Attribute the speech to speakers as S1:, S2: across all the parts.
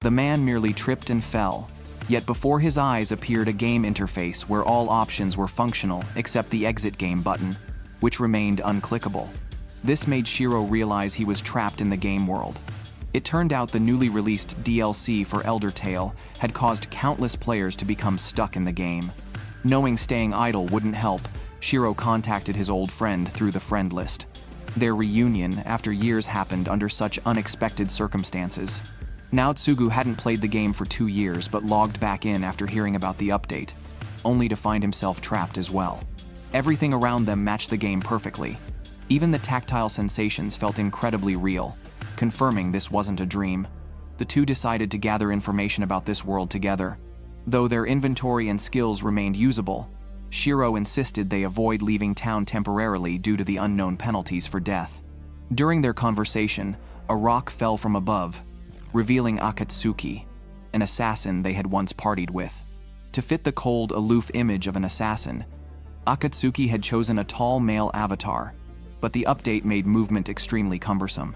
S1: The man merely tripped and fell, yet before his eyes appeared a game interface where all options were functional except the exit game button, which remained unclickable. This made Shiro realize he was trapped in the game world. It turned out the newly released DLC for Elder Tale had caused countless players to become stuck in the game. Knowing staying idle wouldn't help, Shiro contacted his old friend through the friend list. Their reunion after years happened under such unexpected circumstances. Naotsugu hadn't played the game for 2 years but logged back in after hearing about the update, only to find himself trapped as well. Everything around them matched the game perfectly. Even the tactile sensations felt incredibly real, confirming this wasn't a dream. The two decided to gather information about this world together. Though their inventory and skills remained usable, Shiro insisted they avoid leaving town temporarily due to the unknown penalties for death. During their conversation, a rock fell from above, revealing Akatsuki, an assassin they had once partied with. To fit the cold, aloof image of an assassin, Akatsuki had chosen a tall male avatar, but the update made movement extremely cumbersome.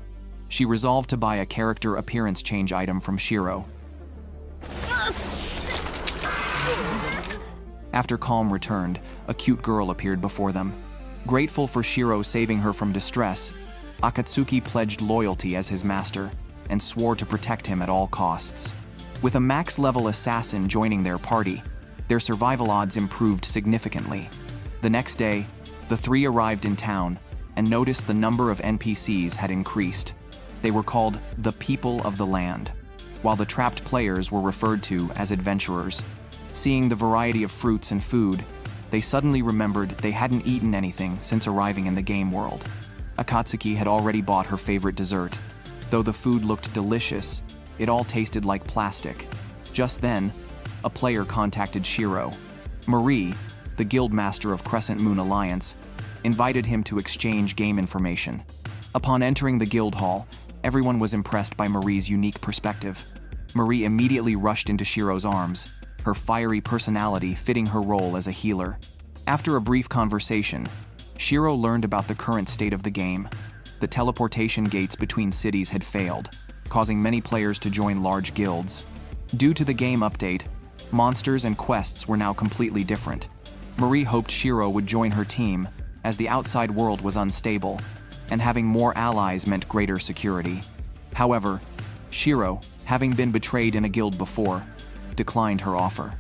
S1: She resolved to buy a character appearance change item from Shiro. After calm returned, a cute girl appeared before them. Grateful for Shiro saving her from distress, Akatsuki pledged loyalty as his master and swore to protect him at all costs. With a max-level assassin joining their party, their survival odds improved significantly. The next day, the three arrived in town and noticed the number of NPCs had increased. They were called the People of the Land, while the trapped players were referred to as adventurers. Seeing the variety of fruits and food, they suddenly remembered they hadn't eaten anything since arriving in the game world. Akatsuki had already bought her favorite dessert. Though the food looked delicious, it all tasted like plastic. Just then, a player contacted Shiro. Marie, the guildmaster of Crescent Moon Alliance, invited him to exchange game information. Upon entering the guild hall, everyone was impressed by Marie's unique perspective. Marie immediately rushed into Shiro's arms, her fiery personality fitting her role as a healer. After a brief conversation, Shiro learned about the current state of the game. The teleportation gates between cities had failed, causing many players to join large guilds. Due to the game update, monsters and quests were now completely different. Marie hoped Shiro would join her team, as the outside world was unstable, and having more allies meant greater security. However, Shiro, having been betrayed in a guild before, declined her offer.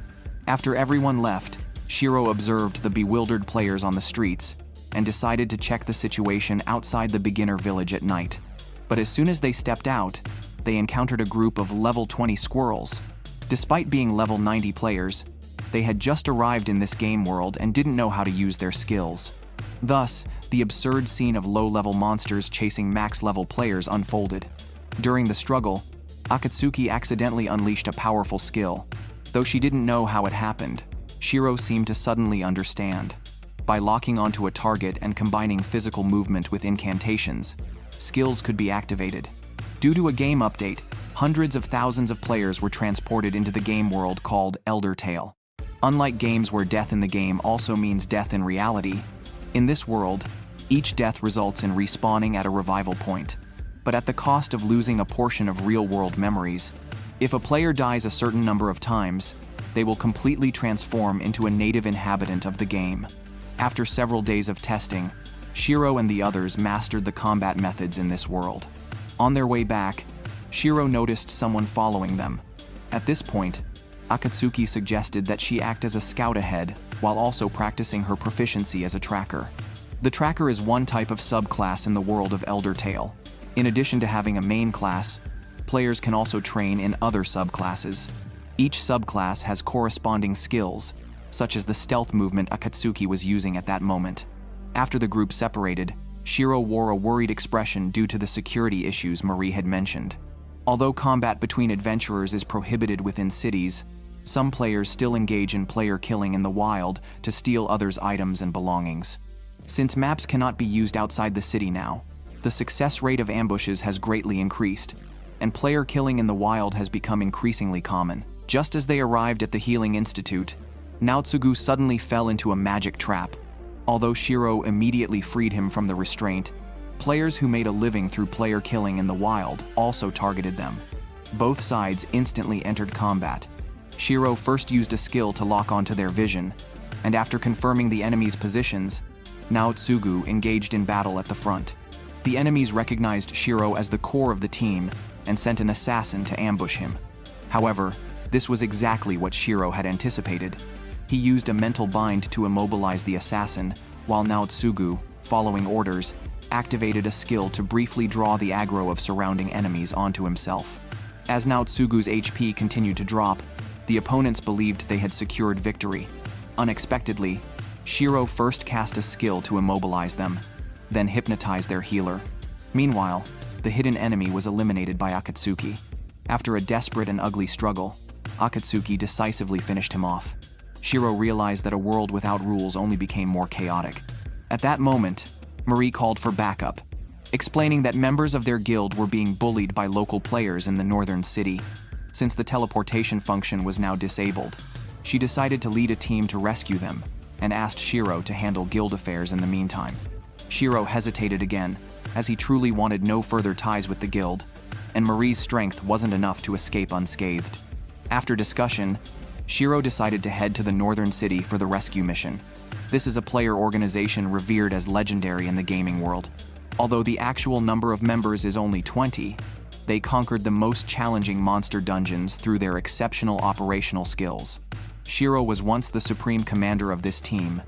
S1: After everyone left, Shiro observed the bewildered players on the streets and decided to check the situation outside the beginner village at night. But as soon as they stepped out, they encountered a group of level 20 squirrels. Despite being level 90 players, they had just arrived in this game world and didn't know how to use their skills. Thus, the absurd scene of low-level monsters chasing max-level players unfolded. During the struggle, Akatsuki accidentally unleashed a powerful skill. Though she didn't know how it happened, Shiro seemed to suddenly understand. By locking onto a target and combining physical movement with incantations, skills could be activated. Due to a game update, hundreds of thousands of players were transported into the game world called Elder Tale. Unlike games where death in the game also means death in reality, in this world, each death results in respawning at a revival point, but at the cost of losing a portion of real-world memories. If a player dies a certain number of times, they will completely transform into a native inhabitant of the game. After several days of testing, Shiro and the others mastered the combat methods in this world. On their way back, Shiro noticed someone following them. At this point, Akatsuki suggested that she act as a scout ahead while also practicing her proficiency as a tracker. The tracker is one type of subclass in the world of Elder Tale. In addition to having a main class, players can also train in other subclasses. Each subclass has corresponding skills, such as the stealth movement Akatsuki was using at that moment. After the group separated, Shiro wore a worried expression due to the security issues Marie had mentioned. Although combat between adventurers is prohibited within cities, some players still engage in player killing in the wild to steal others' items and belongings. Since maps cannot be used outside the city now, the success rate of ambushes has greatly increased, and player killing in the wild has become increasingly common. Just as they arrived at the Healing Institute, Naotsugu suddenly fell into a magic trap. Although Shiro immediately freed him from the restraint, players who made a living through player killing in the wild also targeted them. Both sides instantly entered combat. Shiro first used a skill to lock onto their vision, and after confirming the enemy's positions, Naotsugu engaged in battle at the front. The enemies recognized Shiro as the core of the team and sent an assassin to ambush him. However, this was exactly what Shiro had anticipated. He used a mental bind to immobilize the assassin, while Naotsugu, following orders, activated a skill to briefly draw the aggro of surrounding enemies onto himself. As Naotsugu's HP continued to drop, the opponents believed they had secured victory. Unexpectedly, Shiro first cast a skill to immobilize them, then hypnotize their healer. Meanwhile, the hidden enemy was eliminated by Akatsuki. After a desperate and ugly struggle, Akatsuki decisively finished him off. Shiro realized that a world without rules only became more chaotic. At that moment, Marie called for backup, explaining that members of their guild were being bullied by local players in the northern city. Since the teleportation function was now disabled, she decided to lead a team to rescue them and asked Shiro to handle guild affairs in the meantime. Shiro hesitated again, as he truly wanted no further ties with the guild, and Marie's strength wasn't enough to escape unscathed. After discussion, Shiro decided to head to the northern city for the rescue mission. This is a player organization revered as legendary in the gaming world. Although the actual number of members is only 20, they conquered the most challenging monster dungeons through their exceptional operational skills. Shiro was once the supreme commander of this team.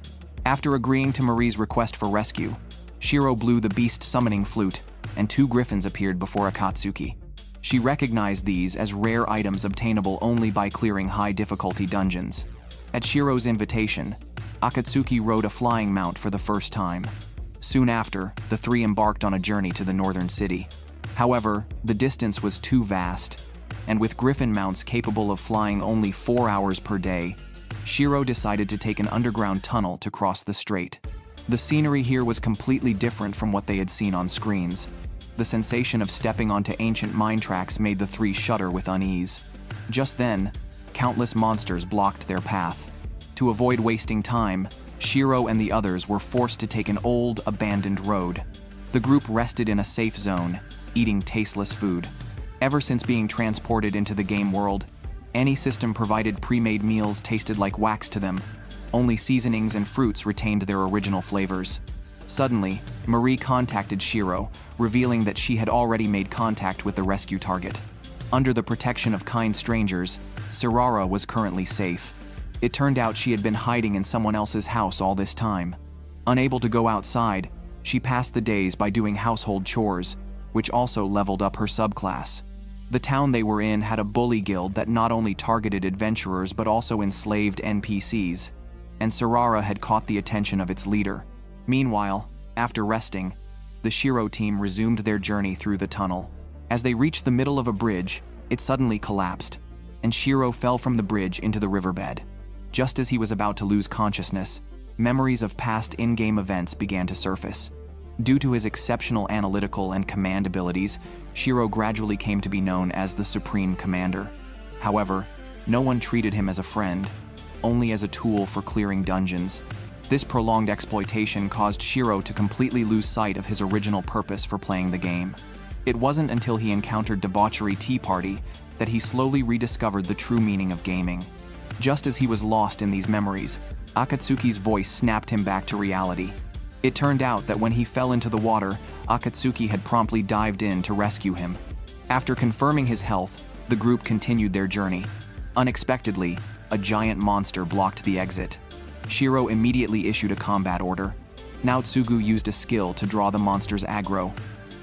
S1: After agreeing to Marie's request for rescue, Shiro blew the beast summoning flute, and 2 griffins appeared before Akatsuki. She recognized these as rare items obtainable only by clearing high-difficulty dungeons. At Shiro's invitation, Akatsuki rode a flying mount for the first time. Soon after, the 3 embarked on a journey to the northern city. However, the distance was too vast, and with griffin mounts capable of flying only 4 hours per day, Shiro decided to take an underground tunnel to cross the strait. The scenery here was completely different from what they had seen on screens. The sensation of stepping onto ancient mine tracks made the 3 shudder with unease. Just then, countless monsters blocked their path. To avoid wasting time, Shiro and the others were forced to take an old, abandoned road. The group rested in a safe zone, eating tasteless food. Ever since being transported into the game world, any system provided pre-made meals tasted like wax to them. Only seasonings and fruits retained their original flavors. Suddenly, Marie contacted Shiro, revealing that she had already made contact with the rescue target. Under the protection of kind strangers, Sarara was currently safe. It turned out she had been hiding in someone else's house all this time. Unable to go outside, she passed the days by doing household chores, which also leveled up her subclass. The town they were in had a bully guild that not only targeted adventurers but also enslaved NPCs, and Sarara had caught the attention of its leader. Meanwhile, after resting, the Shiro team resumed their journey through the tunnel. As they reached the middle of a bridge, it suddenly collapsed, and Shiro fell from the bridge into the riverbed. Just as he was about to lose consciousness, memories of past in-game events began to surface. Due to his exceptional analytical and command abilities, Shiro gradually came to be known as the Supreme Commander. However, no one treated him as a friend, only as a tool for clearing dungeons. This prolonged exploitation caused Shiro to completely lose sight of his original purpose for playing the game. It wasn't until he encountered Debauchery Tea Party that he slowly rediscovered the true meaning of gaming. Just as he was lost in these memories, Akatsuki's voice snapped him back to reality. It turned out that when he fell into the water, Akatsuki had promptly dived in to rescue him. After confirming his health, the group continued their journey. Unexpectedly, a giant monster blocked the exit. Shiro immediately issued a combat order. Naotsugu used a skill to draw the monster's aggro,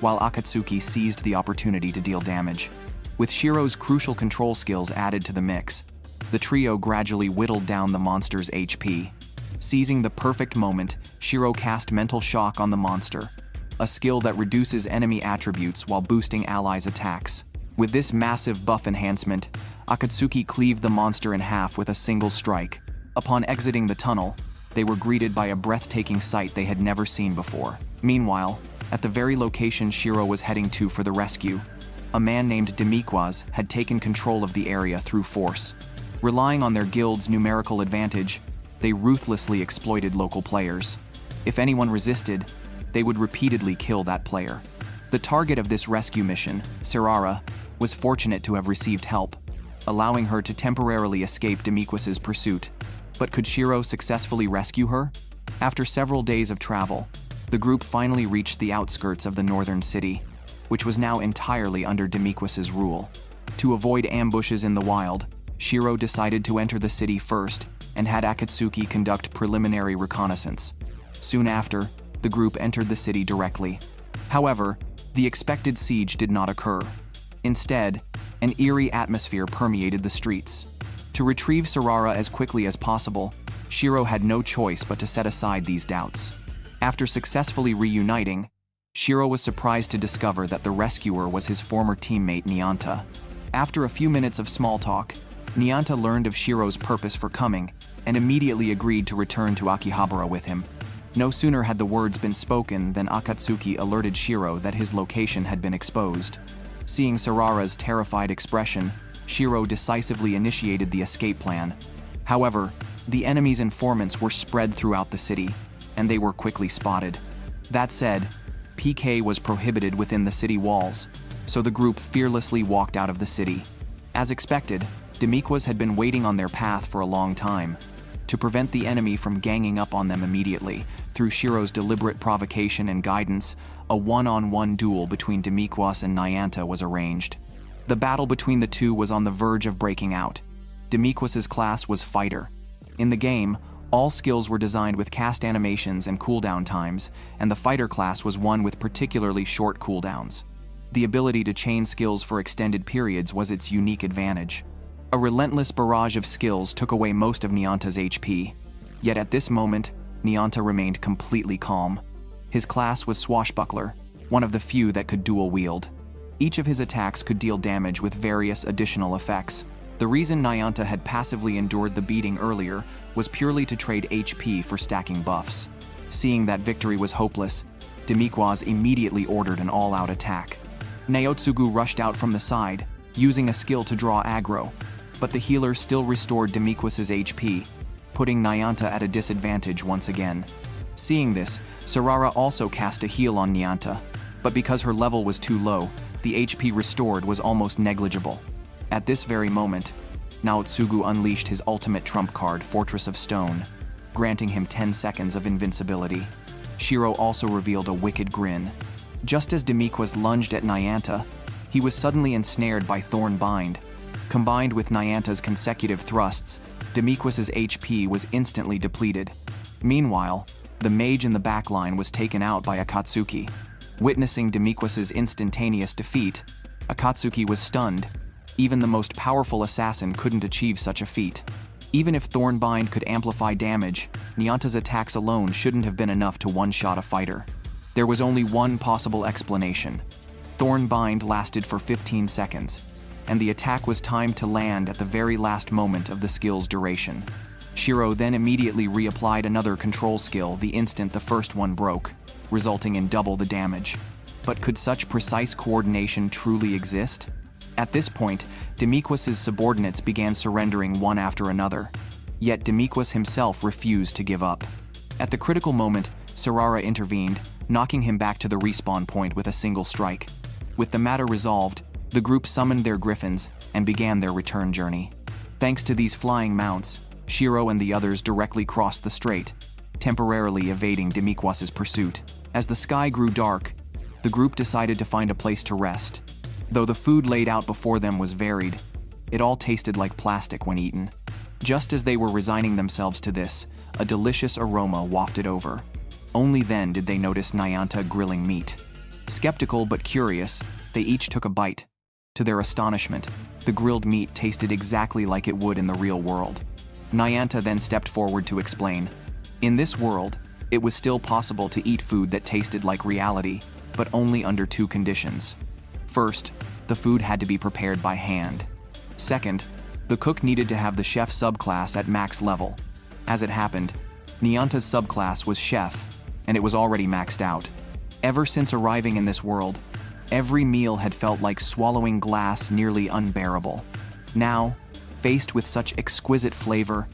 S1: while Akatsuki seized the opportunity to deal damage. With Shiro's crucial control skills added to the mix, the trio gradually whittled down the monster's HP. Seizing the perfect moment, Shiro cast Mental Shock on the monster, a skill that reduces enemy attributes while boosting allies' attacks. With this massive buff enhancement, Akatsuki cleaved the monster in half with a single strike. Upon exiting the tunnel, they were greeted by a breathtaking sight they had never seen before. Meanwhile, at the very location Shiro was heading to for the rescue, a man named Demiquaz had taken control of the area through force. Relying on their guild's numerical advantage, they ruthlessly exploited local players. If anyone resisted, they would repeatedly kill that player. The target of this rescue mission, Sarara, was fortunate to have received help, allowing her to temporarily escape Demiquis's pursuit. But could Shiro successfully rescue her? After several days of travel, the group finally reached the outskirts of the northern city, which was now entirely under Demiquis's rule. To avoid ambushes in the wild, Shiro decided to enter the city first and had Akatsuki conduct preliminary reconnaissance. Soon after, the group entered the city directly. However, the expected siege did not occur. Instead, an eerie atmosphere permeated the streets. To retrieve Sarara as quickly as possible, Shiro had no choice but to set aside these doubts. After successfully reuniting, Shiro was surprised to discover that the rescuer was his former teammate Nyanta. After a few minutes of small talk, Nyanta learned of Shiro's purpose for coming and immediately agreed to return to Akihabara with him. No sooner had the words been spoken than Akatsuki alerted Shiro that his location had been exposed. Seeing Sarara's terrified expression, Shiro decisively initiated the escape plan. However, the enemy's informants were spread throughout the city, and they were quickly spotted. That said, PK was prohibited within the city walls, so the group fearlessly walked out of the city. As expected, Demiquis had been waiting on their path for a long time. To prevent the enemy from ganging up on them immediately, through Shiro's deliberate provocation and guidance, a one-on-one duel between Demiquis and Nyanta was arranged. The battle between the two was on the verge of breaking out. Demiquis's class was Fighter. In the game, all skills were designed with cast animations and cooldown times, and the Fighter class was one with particularly short cooldowns. The ability to chain skills for extended periods was its unique advantage. A relentless barrage of skills took away most of Nyanta's HP. Yet at this moment, Nyanta remained completely calm. His class was Swashbuckler, one of the few that could dual wield. Each of his attacks could deal damage with various additional effects. The reason Nyanta had passively endured the beating earlier was purely to trade HP for stacking buffs. Seeing that victory was hopeless, Demiquis immediately ordered an all-out attack. Naotsugu rushed out from the side, using a skill to draw aggro, but the healer still restored Demiquis's HP, putting Nyanta at a disadvantage once again. Seeing this, Sarara also cast a heal on Nyanta, but because her level was too low, the HP restored was almost negligible. At this very moment, Naotsugu unleashed his ultimate trump card, Fortress of Stone, granting him 10 seconds of invincibility. Shiro also revealed a wicked grin. Just as Demiquis lunged at Nyanta, he was suddenly ensnared by Thorn Bind. Combined with Nyanta's consecutive thrusts, Demiquis's HP was instantly depleted. Meanwhile, the mage in the backline was taken out by Akatsuki. Witnessing Demiquis's instantaneous defeat, Akatsuki was stunned. Even the most powerful assassin couldn't achieve such a feat. Even if Thornbind could amplify damage, Nyanta's attacks alone shouldn't have been enough to one-shot a fighter. There was only one possible explanation. Thornbind lasted for 15 seconds, and the attack was timed to land at the very last moment of the skill's duration. Shiro then immediately reapplied another control skill the instant the first one broke, resulting in double the damage. But could such precise coordination truly exist? At this point, Demiquis's subordinates began surrendering one after another. Yet Demiquis himself refused to give up. At the critical moment, Sarara intervened, knocking him back to the respawn point with a single strike. With the matter resolved, the group summoned their griffins and began their return journey. Thanks to these flying mounts, Shiro and the others directly crossed the strait, temporarily evading Demiquis's pursuit. As the sky grew dark, the group decided to find a place to rest. Though the food laid out before them was varied, it all tasted like plastic when eaten. Just as they were resigning themselves to this, a delicious aroma wafted over. Only then did they notice Nyanta grilling meat. Skeptical but curious, they each took a bite. To their astonishment, the grilled meat tasted exactly like it would in the real world. Nyanta then stepped forward to explain. In this world, it was still possible to eat food that tasted like reality, but only under two conditions. First, the food had to be prepared by hand. Second, the cook needed to have the chef subclass at max level. As it happened, Nyanta's subclass was chef, and it was already maxed out. Ever since arriving in this world, every meal had felt like swallowing glass nearly unbearable. Now, faced with such exquisite flavor,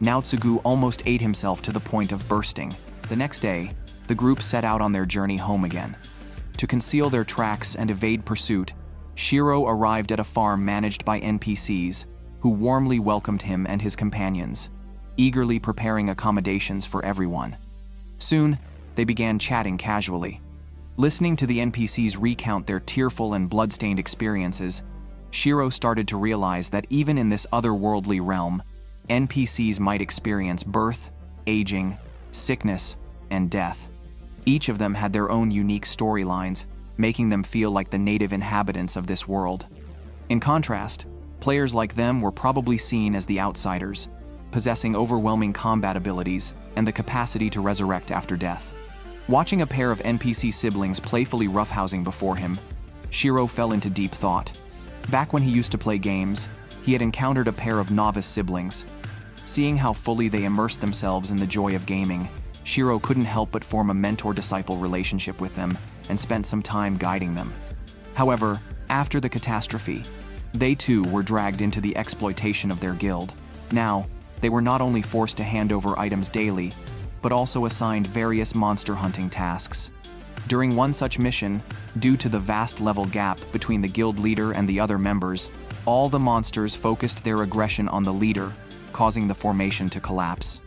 S1: Naotsugu almost ate himself to the point of bursting. The next day, the group set out on their journey home again. To conceal their tracks and evade pursuit, Shiro arrived at a farm managed by NPCs, who warmly welcomed him and his companions, eagerly preparing accommodations for everyone. Soon, they began chatting casually. Listening to the NPCs recount their tearful and bloodstained experiences, Shiro started to realize that even in this otherworldly realm, NPCs might experience birth, aging, sickness, and death. Each of them had their own unique storylines, making them feel like the native inhabitants of this world. In contrast, players like them were probably seen as the outsiders, possessing overwhelming combat abilities and the capacity to resurrect after death. Watching a pair of NPC siblings playfully roughhousing before him, Shiro fell into deep thought. Back when he used to play games, he had encountered a pair of novice siblings. Seeing how fully they immersed themselves in the joy of gaming, Shiro couldn't help but form a mentor-disciple relationship with them and spent some time guiding them. However, after the catastrophe, they too were dragged into the exploitation of their guild. Now, they were not only forced to hand over items daily, but also assigned various monster hunting tasks. During one such mission, due to the vast level gap between the guild leader and the other members, all the monsters focused their aggression on the leader, causing the formation to collapse.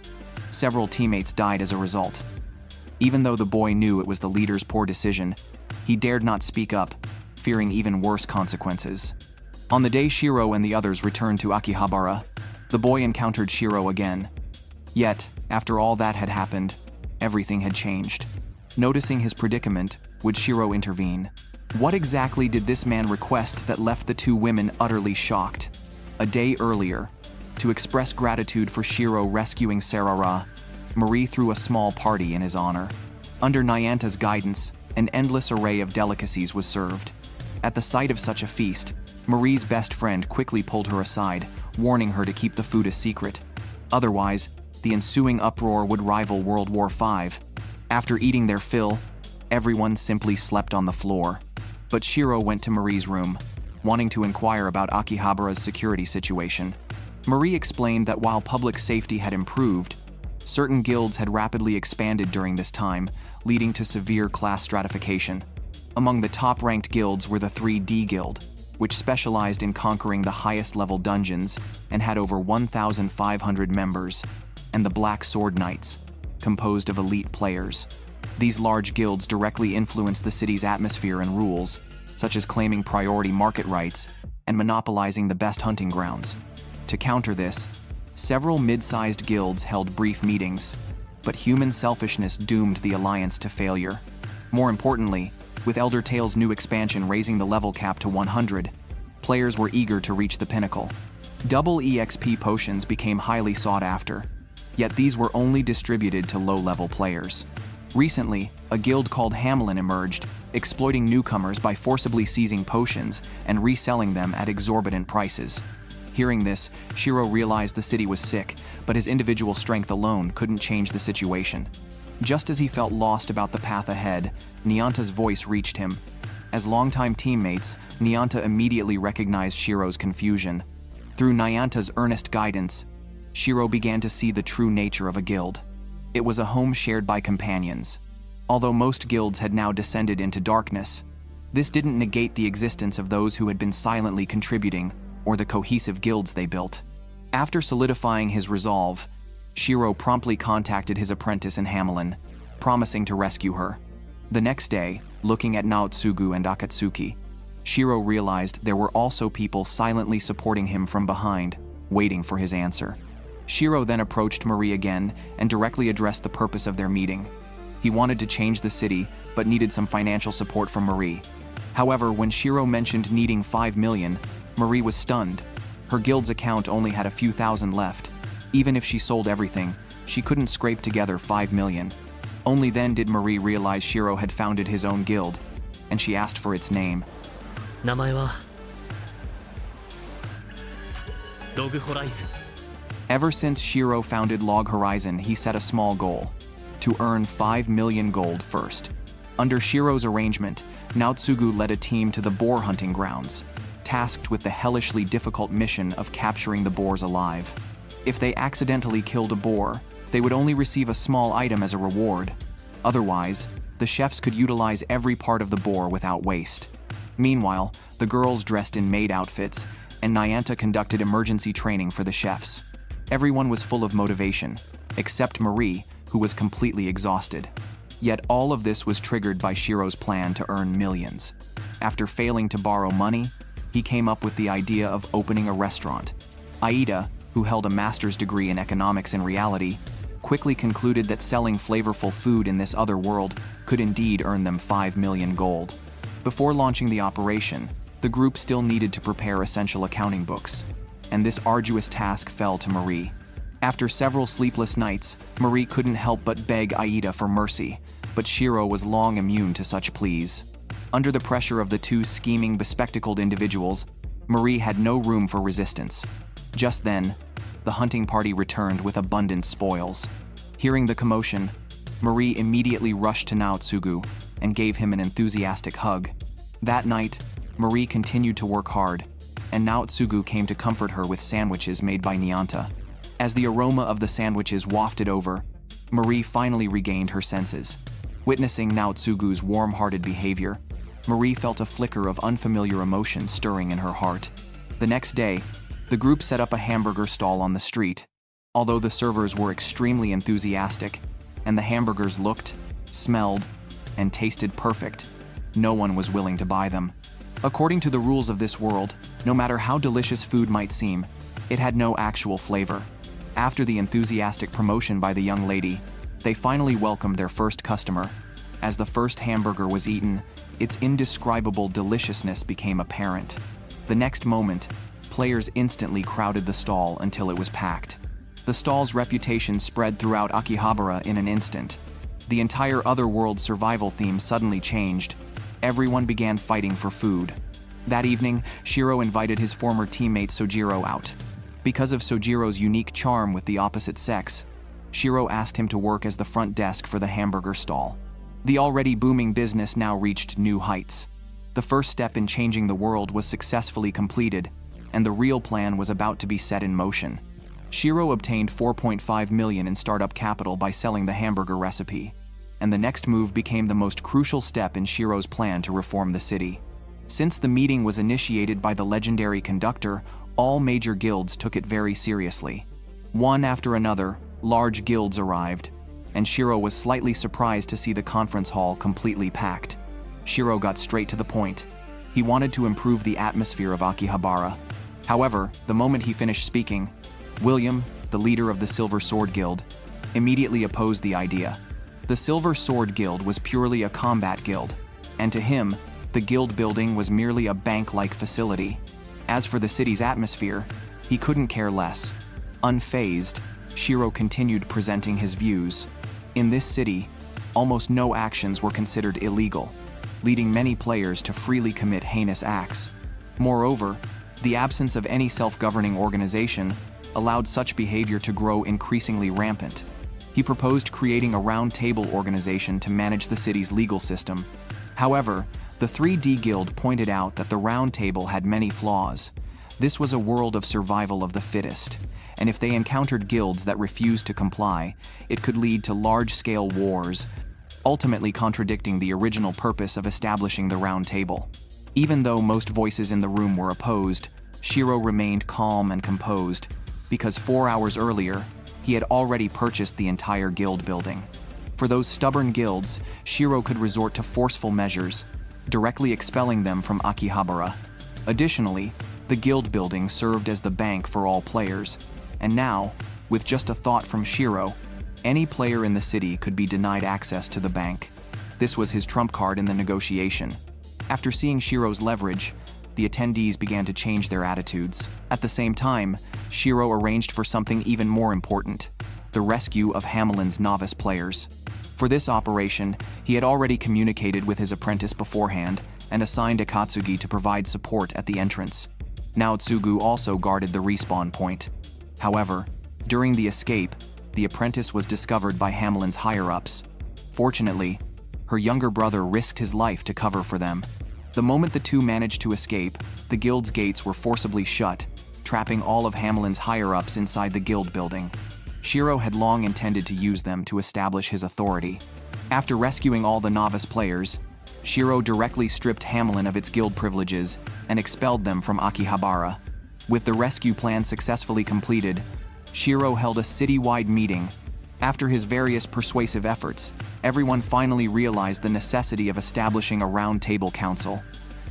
S1: Several teammates died as a result. Even though the boy knew it was the leader's poor decision, he dared not speak up, fearing even worse consequences. On the day Shiro and the others returned to Akihabara, the boy encountered Shiro again. Yet, after all that had happened, everything had changed. Noticing his predicament, would Shiro intervene? What exactly did this man request that left the two women utterly shocked? A day earlier, to express gratitude for Shiro rescuing Sarara, Marie threw a small party in his honor. Under Nyanta's guidance, an endless array of delicacies was served. At the sight of such a feast, Marie's best friend quickly pulled her aside, warning her to keep the food a secret. Otherwise, the ensuing uproar would rival World War V. After eating their fill, everyone simply slept on the floor. But Shiro went to Marie's room, wanting to inquire about Akihabara's security situation. Marie explained that while public safety had improved, certain guilds had rapidly expanded during this time, leading to severe class stratification. Among the top-ranked guilds were the 3D Guild, which specialized in conquering the highest-level dungeons and had over 1,500 members, and the Black Sword Knights, composed of elite players. These large guilds directly influenced the city's atmosphere and rules, such as claiming priority market rights and monopolizing the best hunting grounds. To counter this, several mid-sized guilds held brief meetings, but human selfishness doomed the alliance to failure. More importantly, with Elder Tale's new expansion raising the level cap to 100, players were eager to reach the pinnacle. Double EXP potions became highly sought after, yet these were only distributed to low-level players. Recently, a guild called Hamelin emerged, exploiting newcomers by forcibly seizing potions and reselling them at exorbitant prices. Hearing this, Shiro realized the city was sick, but his individual strength alone couldn't change the situation. Just as he felt lost about the path ahead, Nyanta's voice reached him. As longtime teammates, Nyanta immediately recognized Shiro's confusion. Through Nyanta's earnest guidance, Shiro began to see the true nature of a guild. It was a home shared by companions. Although most guilds had now descended into darkness, this didn't negate the existence of those who had been silently contributing or the cohesive guilds they built. After solidifying his resolve, Shiro promptly contacted his apprentice in Hamelin, promising to rescue her. The next day, looking at Naotsugu and Akatsuki, Shiro realized there were also people silently supporting him from behind, waiting for his answer. Shiro then approached Marie again and directly addressed the purpose of their meeting. He wanted to change the city, but needed some financial support from Marie. However, when Shiro mentioned needing 5 million, Marie was stunned. Her guild's account only had a few thousand left. Even if she sold everything, she couldn't scrape together 5 million. Only then did Marie realize Shiro had founded his own guild, and she asked for its name.
S2: 名前は Log Horizon.
S1: Ever since Shiro founded Log Horizon, he set a small goal: to earn 5 million gold first. Under Shiro's arrangement, Naotsugu led a team to the boar hunting grounds, tasked with the hellishly difficult mission of capturing the boars alive. If they accidentally killed a boar, they would only receive a small item as a reward. Otherwise, The chefs could utilize every part of the boar without waste. Meanwhile, the girls dressed in maid outfits, and Nyanta conducted emergency training for the chefs. Everyone was full of motivation, except Marie, who was completely exhausted. Yet all of this was triggered by Shiro's plan to earn millions. After failing to borrow money, he came up with the idea of opening a restaurant. Aida, who held a master's degree in economics and reality, quickly concluded that selling flavorful food in this other world could indeed earn them 5 million gold. Before launching the operation, the group still needed to prepare essential accounting books, and this arduous task fell to Marie. After several sleepless nights, Marie couldn't help but beg Aida for mercy, but Shiro was long immune to such pleas. Under the pressure of the two scheming, bespectacled individuals, Marie had no room for resistance. Just then, the hunting party returned with abundant spoils. Hearing the commotion, Marie immediately rushed to Naotsugu and gave him an enthusiastic hug. That night, Marie continued to work hard, and Naotsugu came to comfort her with sandwiches made by Nyanta. As the aroma of the sandwiches wafted over, Marie finally regained her senses. Witnessing Naotsugu's warm-hearted behavior, Marie felt a flicker of unfamiliar emotion stirring in her heart. The next day, the group set up a hamburger stall on the street. Although the servers were extremely enthusiastic, and the hamburgers looked, smelled, and tasted perfect, no one was willing to buy them. According to the rules of this world, no matter how delicious food might seem, it had no actual flavor. After the enthusiastic promotion by the young lady, they finally welcomed their first customer. As the first hamburger was eaten, its indescribable deliciousness became apparent. The next moment, players instantly crowded the stall until it was packed. The stall's reputation spread throughout Akihabara in an instant. The entire otherworld survival theme suddenly changed. Everyone began fighting for food. That evening, Shiro invited his former teammate Sojiro out. Because of Sojiro's unique charm with the opposite sex, Shiro asked him to work as the front desk for the hamburger stall. The already booming business now reached new heights. The first step in changing the world was successfully completed, and the real plan was about to be set in motion. Shiro obtained 4.5 million in startup capital by selling the hamburger recipe, and the next move became the most crucial step in Shiro's plan to reform the city. Since the meeting was initiated by the legendary conductor, all major guilds took it very seriously. One after another, large guilds arrived, and Shiro was slightly surprised to see the conference hall completely packed. Shiro got straight to the point. He wanted to improve the atmosphere of Akihabara. However, the moment he finished speaking, William, the leader of the Silver Sword Guild, immediately opposed the idea. The Silver Sword Guild was purely a combat guild, and to him, the guild building was merely a bank-like facility. As for the city's atmosphere, he couldn't care less. Unfazed, Shiro continued presenting his views. In this city, almost no actions were considered illegal, leading many players to freely commit heinous acts. Moreover, the absence of any self-governing organization allowed such behavior to grow increasingly rampant. He proposed creating a round-table organization to manage the city's legal system. However, the 3D Guild pointed out that the Round Table had many flaws. This was a world of survival of the fittest, and if they encountered guilds that refused to comply, it could lead to large-scale wars, ultimately contradicting the original purpose of establishing the Round Table. Even though most voices in the room were opposed, Shiro remained calm and composed, because 4 hours earlier, he had already purchased the entire guild building. For those stubborn guilds, Shiro could resort to forceful measures, directly expelling them from Akihabara. Additionally, the guild building served as the bank for all players, and now, with just a thought from Shiro, any player in the city could be denied access to the bank. This was his trump card in the negotiation. After seeing Shiro's leverage, the attendees began to change their attitudes. At the same time, Shiro arranged for something even more important: the rescue of Hamelin's novice players. For this operation, he had already communicated with his apprentice beforehand and assigned Akatsugi to provide support at the entrance. Naotsugu also guarded the respawn point. However, during the escape, the apprentice was discovered by Hamelin's higher-ups. Fortunately, her younger brother risked his life to cover for them. The moment the two managed to escape, the guild's gates were forcibly shut, trapping all of Hamelin's higher-ups inside the guild building. Shiro had long intended to use them to establish his authority. After rescuing all the novice players, Shiro directly stripped Hamelin of its guild privileges and expelled them from Akihabara. With the rescue plan successfully completed, Shiro held a city-wide meeting. After his various persuasive efforts, everyone finally realized the necessity of establishing a Round Table Council.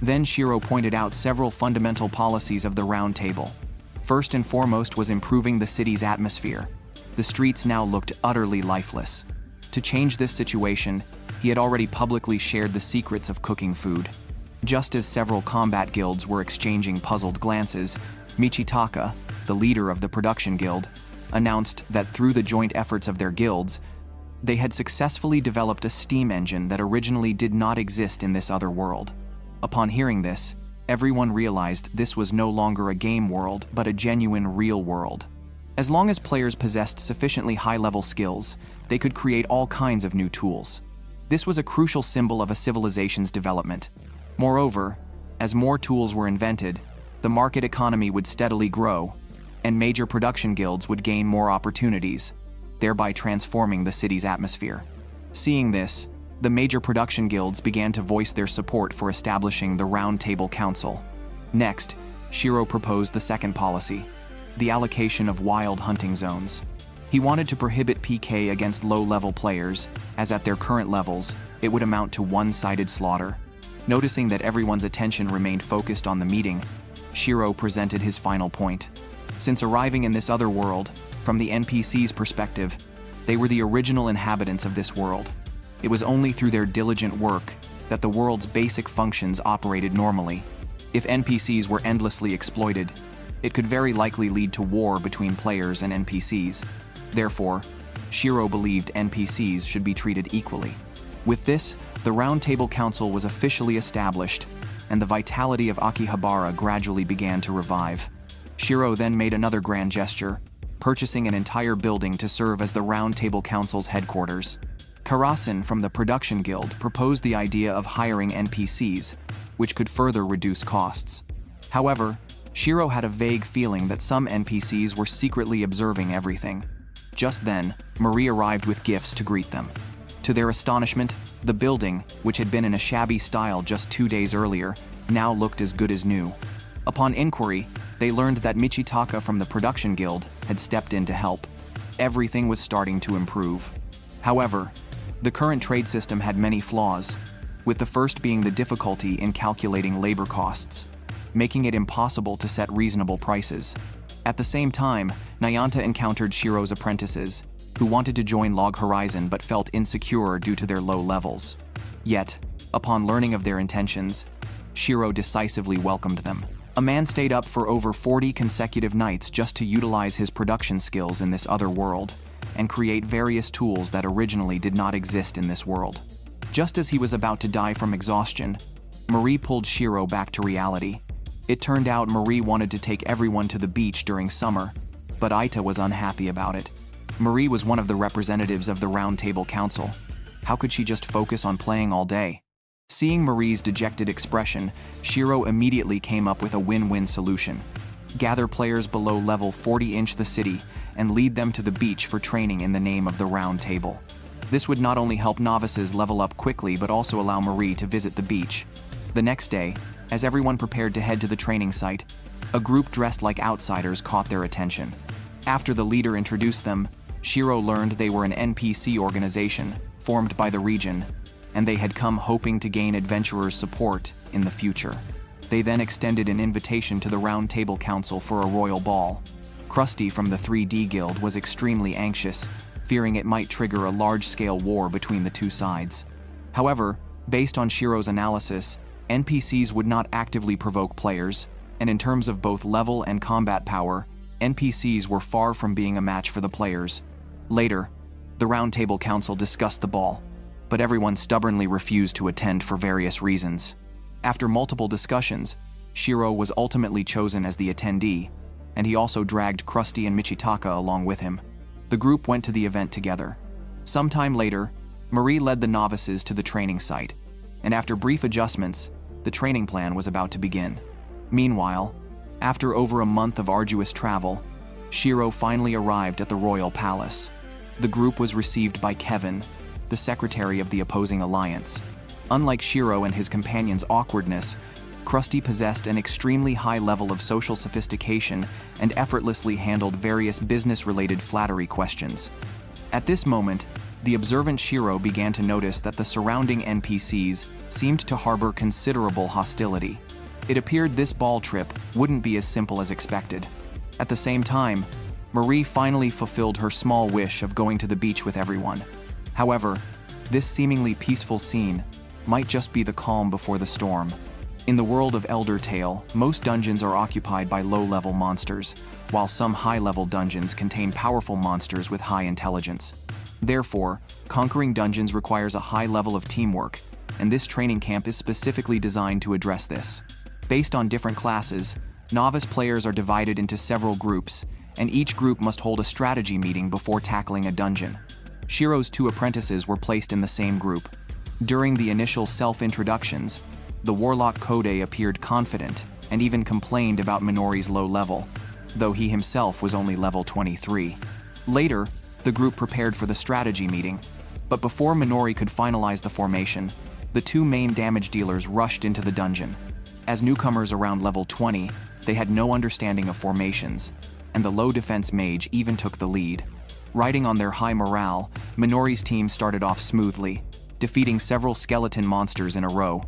S1: Then Shiro pointed out several fundamental policies of the Round Table. First and foremost was improving the city's atmosphere. The streets now looked utterly lifeless. To change this situation, he had already publicly shared the secrets of cooking food. Just as several combat guilds were exchanging puzzled glances, Michitaka, the leader of the production guild, announced that through the joint efforts of their guilds, they had successfully developed a steam engine that originally did not exist in this other world. Upon hearing this, everyone realized this was no longer a game world, but a genuine real world. As long as players possessed sufficiently high-level skills, they could create all kinds of new tools. This was a crucial symbol of a civilization's development. Moreover, as more tools were invented, the market economy would steadily grow, and major production guilds would gain more opportunities, thereby transforming the city's atmosphere. Seeing this, the major production guilds began to voice their support for establishing the Round Table Council. Next, Shiro proposed the second policy, the allocation of wild hunting zones. He wanted to prohibit PK against low-level players, as at their current levels, it would amount to one-sided slaughter. Noticing that everyone's attention remained focused on the meeting, Shiro presented his final point. Since arriving in this other world, from the NPC's perspective, they were the original inhabitants of this world. It was only through their diligent work that the world's basic functions operated normally. If NPCs were endlessly exploited, it could very likely lead to war between players and NPCs. Therefore, Shiro believed NPCs should be treated equally. With this, the Round Table Council was officially established, and the vitality of Akihabara gradually began to revive. Shiro then made another grand gesture, purchasing an entire building to serve as the Round Table Council's headquarters. Karasen from the Production Guild proposed the idea of hiring NPCs, which could further reduce costs. However, Shiro had a vague feeling that some NPCs were secretly observing everything. Just then, Marie arrived with gifts to greet them. To their astonishment, the building, which had been in a shabby style just 2 days earlier, now looked as good as new. Upon inquiry, they learned that Michitaka from the Production Guild had stepped in to help. Everything was starting to improve. However, the current trade system had many flaws, with the first being the difficulty in calculating labor costs, making it impossible to set reasonable prices. At the same time, Nayanta encountered Shiro's apprentices, who wanted to join Log Horizon but felt insecure due to their low levels. Yet, upon learning of their intentions, Shiro decisively welcomed them. A man stayed up for over 40 consecutive nights just to utilize his production skills in this other world and create various tools that originally did not exist in this world. Just as he was about to die from exhaustion, Marie pulled Shiro back to reality. It turned out Marie wanted to take everyone to the beach during summer, but Aita was unhappy about it. Marie was one of the representatives of the Round Table Council. How could she just focus on playing all day? Seeing Marie's dejected expression, Shiro immediately came up with a win-win solution. Gather players below level 40-inch the city and lead them to the beach for training in the name of the Round Table. This would not only help novices level up quickly but also allow Marie to visit the beach. The next day, as everyone prepared to head to the training site, a group dressed like outsiders caught their attention. After the leader introduced them, Shiro learned they were an NPC organization formed by the region, and they had come hoping to gain adventurers' support in the future. They then extended an invitation to the Round Table Council for a royal ball. Krusty from the 3D Guild was extremely anxious, fearing it might trigger a large-scale war between the two sides. However, based on Shiro's analysis, NPCs would not actively provoke players, and in terms of both level and combat power, NPCs were far from being a match for the players. Later, the Round Table Council discussed the ball, but everyone stubbornly refused to attend for various reasons. After multiple discussions, Shiro was ultimately chosen as the attendee, and he also dragged Krusty and Michitaka along with him. The group went to the event together. Sometime later, Marie led the novices to the training site, and after brief adjustments, the training plan was about to begin. Meanwhile, after over a month of arduous travel, Shiro finally arrived at the royal palace. The group was received by Kevin, the secretary of the opposing alliance. Unlike Shiro and his companion's awkwardness, Krusty possessed an extremely high level of social sophistication and effortlessly handled various business-related flattery questions. At this moment, the observant Shiro began to notice that the surrounding NPCs seemed to harbor considerable hostility. It appeared this ball trip wouldn't be as simple as expected. At the same time, Marie finally fulfilled her small wish of going to the beach with everyone. However, this seemingly peaceful scene might just be the calm before the storm. In the world of Elder Tale, most dungeons are occupied by low-level monsters, while some high-level dungeons contain powerful monsters with high intelligence. Therefore, conquering dungeons requires a high level of teamwork, and this training camp is specifically designed to address this. Based on different classes, novice players are divided into several groups, and each group must hold a strategy meeting before tackling a dungeon. Shiro's 2 apprentices were placed in the same group. During the initial self-introductions, the warlock Kode appeared confident and even complained about Minori's low level, though he himself was only level 23. Later, the group prepared for the strategy meeting, but before Minori could finalize the formation, the 2 main damage dealers rushed into the dungeon. As newcomers around level 20, they had no understanding of formations, and the low defense mage even took the lead. Riding on their high morale, Minori's team started off smoothly, defeating several skeleton monsters in a row.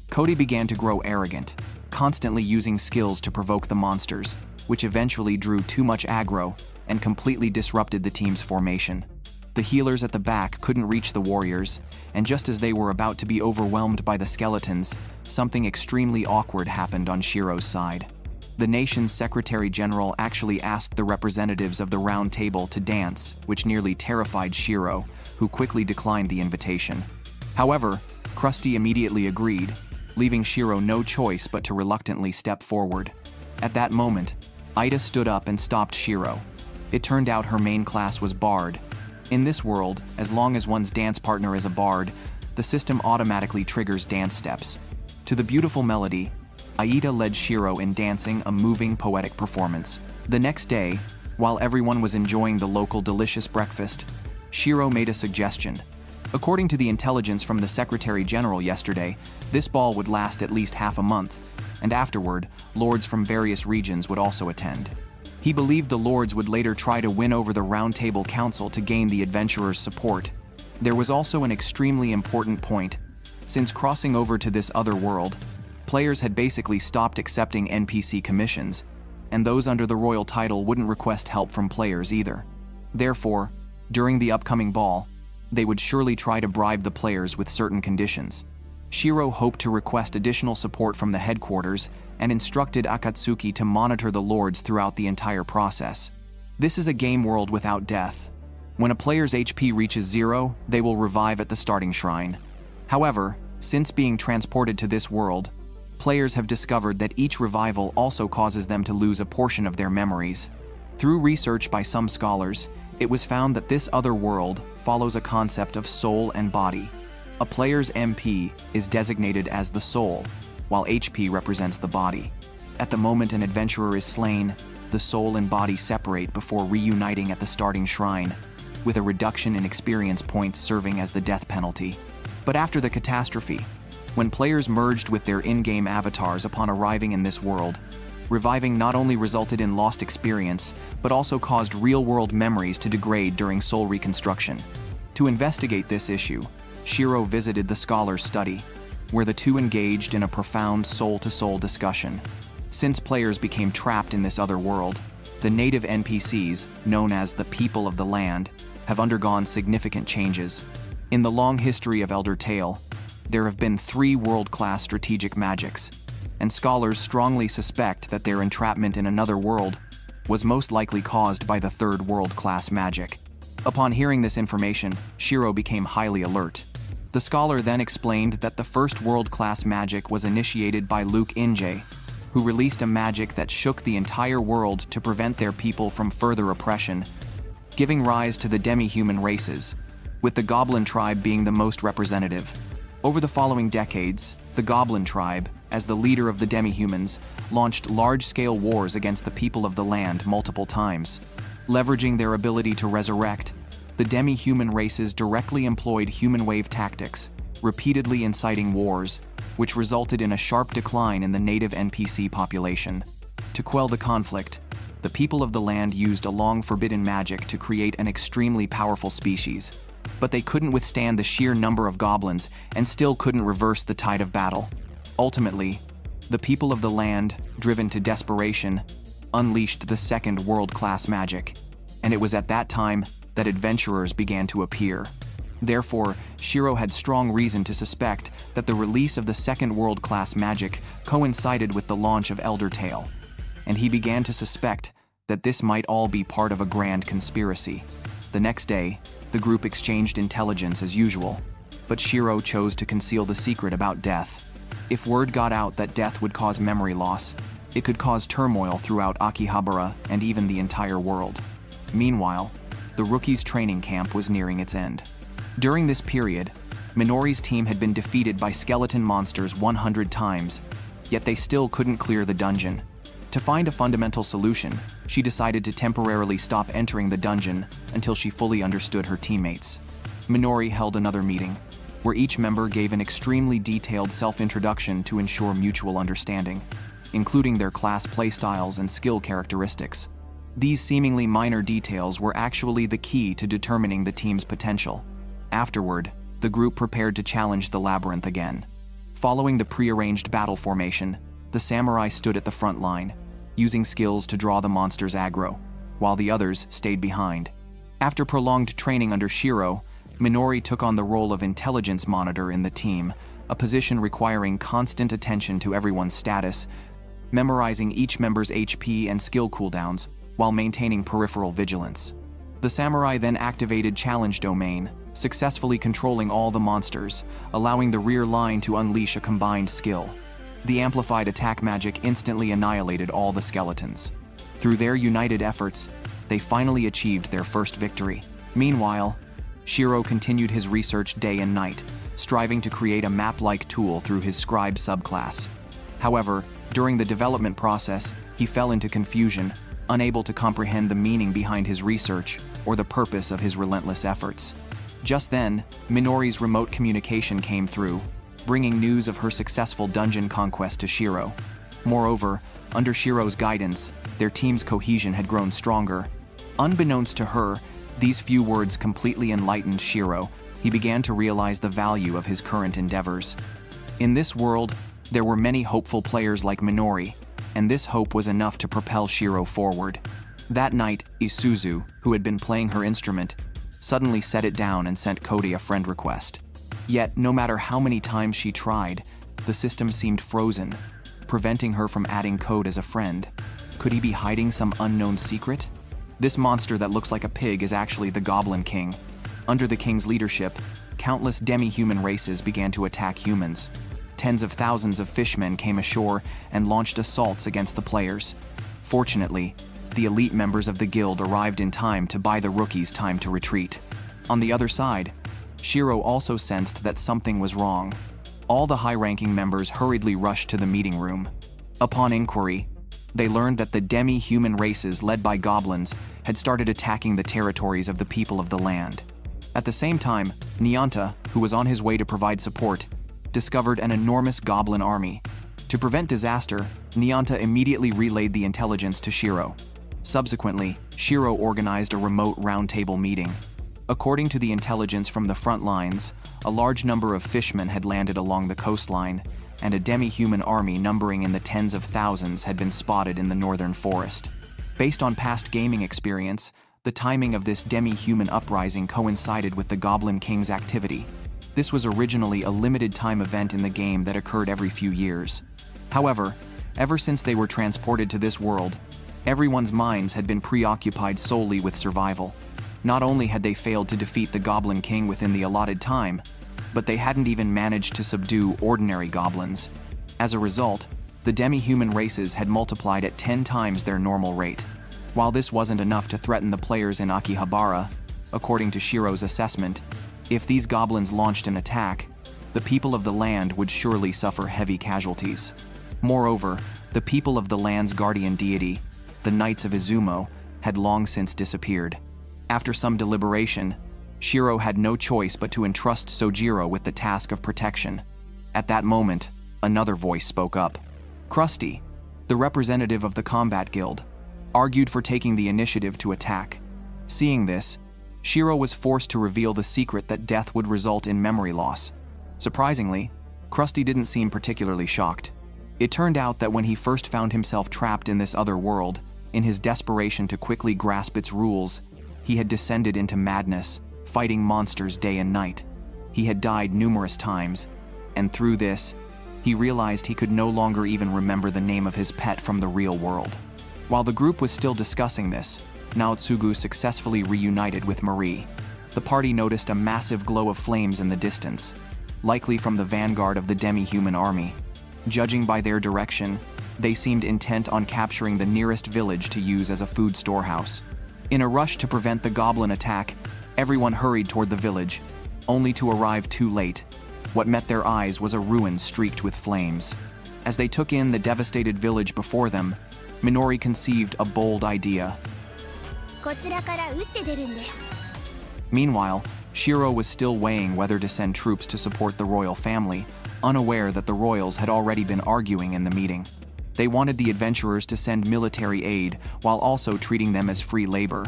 S1: Kode began to grow arrogant, constantly using skills to provoke the monsters, which eventually drew too much aggro and completely disrupted the team's formation. The healers at the back couldn't reach the warriors, and just as they were about to be overwhelmed by the skeletons, something extremely awkward happened on Shiro's side. The nation's Secretary General actually asked the representatives of the Round Table to dance, which nearly terrified Shiro, who quickly declined the invitation. However, Krusty immediately agreed, leaving Shiro no choice but to reluctantly step forward. At that moment, Ida stood up and stopped Shiro. It turned out her main class was Bard. In this world, as long as one's dance partner is a Bard, the system automatically triggers dance steps. To the beautiful melody, Aida led Shiro in dancing a moving poetic performance. The next day, while everyone was enjoying the local delicious breakfast, Shiro made a suggestion. According to the intelligence from the Secretary General yesterday, this ball would last at least half a month, and afterward, lords from various regions would also attend. He believed the lords would later try to win over the Round Table Council to gain the adventurers' support. There was also an extremely important point. Since crossing over to this other world, players had basically stopped accepting NPC commissions, and those under the royal title wouldn't request help from players either. Therefore, during the upcoming ball, they would surely try to bribe the players with certain conditions. Shiro hoped to request additional support from the headquarters and instructed Akatsuki to monitor the lords throughout the entire process. This is a game world without death. When a player's HP reaches 0, they will revive at the starting shrine. However, since being transported to this world, players have discovered that each revival also causes them to lose a portion of their memories. Through research by some scholars, it was found that this other world follows a concept of soul and body. A player's MP is designated as the soul, while HP represents the body. At the moment an adventurer is slain, the soul and body separate before reuniting at the starting shrine, with a reduction in experience points serving as the death penalty. But after the catastrophe, when players merged with their in-game avatars upon arriving in this world, reviving not only resulted in lost experience, but also caused real-world memories to degrade during soul reconstruction. To investigate this issue, Shiro visited the scholar's study, where the two engaged in a profound soul-to-soul discussion. Since players became trapped in this other world, the native NPCs, known as the people of the land, have undergone significant changes. In the long history of Elder Tale, there have been 3 world-class strategic magics, and scholars strongly suspect that their entrapment in another world was most likely caused by the 3rd world-class magic. Upon hearing this information, Shiro became highly alert. The scholar then explained that the 1st world-class magic was initiated by Luke Inje, who released a magic that shook the entire world to prevent their people from further oppression, giving rise to the demi-human races, with the Goblin tribe being the most representative. Over the following decades, the Goblin tribe, as the leader of the demi-humans, launched large-scale wars against the people of the land multiple times. Leveraging their ability to resurrect, The demi-human races directly employed human wave tactics, repeatedly inciting wars, which resulted in a sharp decline in the native NPC population. To quell the conflict, the people of the land used a long-forbidden magic to create an extremely powerful species, but they couldn't withstand the sheer number of goblins and still couldn't reverse the tide of battle. Ultimately, the people of the land, driven to desperation, unleashed the second world-class magic, and it was at that time that adventurers began to appear. Therefore, Shiro had strong reason to suspect that the release of the second world-class magic coincided with the launch of Elder Tale, and he began to suspect that this might all be part of a grand conspiracy. The next day, the group exchanged intelligence as usual, but Shiro chose to conceal the secret about death. If word got out that death would cause memory loss, it could cause turmoil throughout Akihabara and even the entire world. Meanwhile, the rookies' training camp was nearing its end. During this period, Minori's team had been defeated by skeleton monsters 100 times, yet they still couldn't clear the dungeon. To find a fundamental solution, she decided to temporarily stop entering the dungeon until she fully understood her teammates. Minori held another meeting, where each member gave an extremely detailed self-introduction to ensure mutual understanding, including their class playstyles and skill characteristics. These seemingly minor details were actually the key to determining the team's potential. Afterward, the group prepared to challenge the labyrinth again. Following the prearranged battle formation, the samurai stood at the front line, using skills to draw the monster's aggro, while the others stayed behind. After prolonged training under Shiro, Minori took on the role of intelligence monitor in the team, a position requiring constant attention to everyone's status, memorizing each member's HP and skill cooldowns, while maintaining peripheral vigilance. The samurai then activated Challenge Domain, successfully controlling all the monsters, allowing the rear line to unleash a combined skill. The amplified attack magic instantly annihilated all the skeletons. Through their united efforts, they finally achieved their first victory. Meanwhile, Shiro continued his research day and night, striving to create a map-like tool through his scribe subclass. However, during the development process, he fell into confusion, unable to comprehend the meaning behind his research or the purpose of his relentless efforts. Just then, Minori's remote communication came through, bringing news of her successful dungeon conquest to Shiro. Moreover, under Shiro's guidance, their team's cohesion had grown stronger. Unbeknownst to her, these few words completely enlightened Shiro. He began to realize the value of his current endeavors. In this world, there were many hopeful players like Minori, and this hope was enough to propel Shiro forward. That night, Isuzu, who had been playing her instrument, suddenly set it down and sent Cody a friend request. Yet, no matter how many times she tried, the system seemed frozen, preventing her from adding Code as a friend. Could he be hiding some unknown secret? This monster that looks like a pig is actually the Goblin King. Under the king's leadership, countless demi-human races began to attack humans. Tens of thousands of fishmen came ashore and launched assaults against the players. Fortunately, the elite members of the guild arrived in time to buy the rookies time to retreat. On the other side, Shiro also sensed that something was wrong. All the high-ranking members hurriedly rushed to the meeting room. Upon inquiry, they learned that the demi-human races led by goblins had started attacking the territories of the people of the land. At the same time, Nyanta, who was on his way to provide support, discovered an enormous goblin army. To prevent disaster, Nyanta immediately relayed the intelligence to Shiro. Subsequently, Shiro organized a remote roundtable meeting. According to the intelligence from the front lines, a large number of fishmen had landed along the coastline, and a demi-human army numbering in the tens of thousands had been spotted in the northern forest. Based on past gaming experience, the timing of this demi-human uprising coincided with the Goblin King's activity. This was originally a limited-time event in the game that occurred every few years. However, ever since they were transported to this world, everyone's minds had been preoccupied solely with survival. Not only had they failed to defeat the Goblin King within the allotted time, but they hadn't even managed to subdue ordinary goblins. As a result, the demi-human races had multiplied at 10 times their normal rate. While this wasn't enough to threaten the players in Akihabara, according to Shiro's assessment, if these goblins launched an attack, the people of the land would surely suffer heavy casualties. Moreover, the people of the land's guardian deity, the Knights of Izumo, had long since disappeared. After some deliberation, Shiro had no choice but to entrust Sojiro with the task of protection. At that moment, another voice spoke up. Krusty, the representative of the Combat Guild, argued for taking the initiative to attack. Seeing this, Shiro was forced to reveal the secret that death would result in memory loss. Surprisingly, Krusty didn't seem particularly shocked. It turned out that when he first found himself trapped in this other world, in his desperation to quickly grasp its rules, he had descended into madness, fighting monsters day and night. He had died numerous times, and through this, he realized he could no longer even remember the name of his pet from the real world. While the group was still discussing this, Naotsugu successfully reunited with Marie. The party noticed a massive glow of flames in the distance, likely from the vanguard of the demi-human army. Judging by their direction, they seemed intent on capturing the nearest village to use as a food storehouse. In a rush to prevent the goblin attack, everyone hurried toward the village, only to arrive too late. What met their eyes was a ruin streaked with flames. As they took in the devastated village before them, Minori conceived a bold idea.
S3: こちらから撃って出るんです。
S1: Meanwhile, Shiro was still weighing whether to send troops to support the royal family, unaware that the royals had already been arguing in the meeting. They wanted the adventurers to send military aid while also treating them as free labor.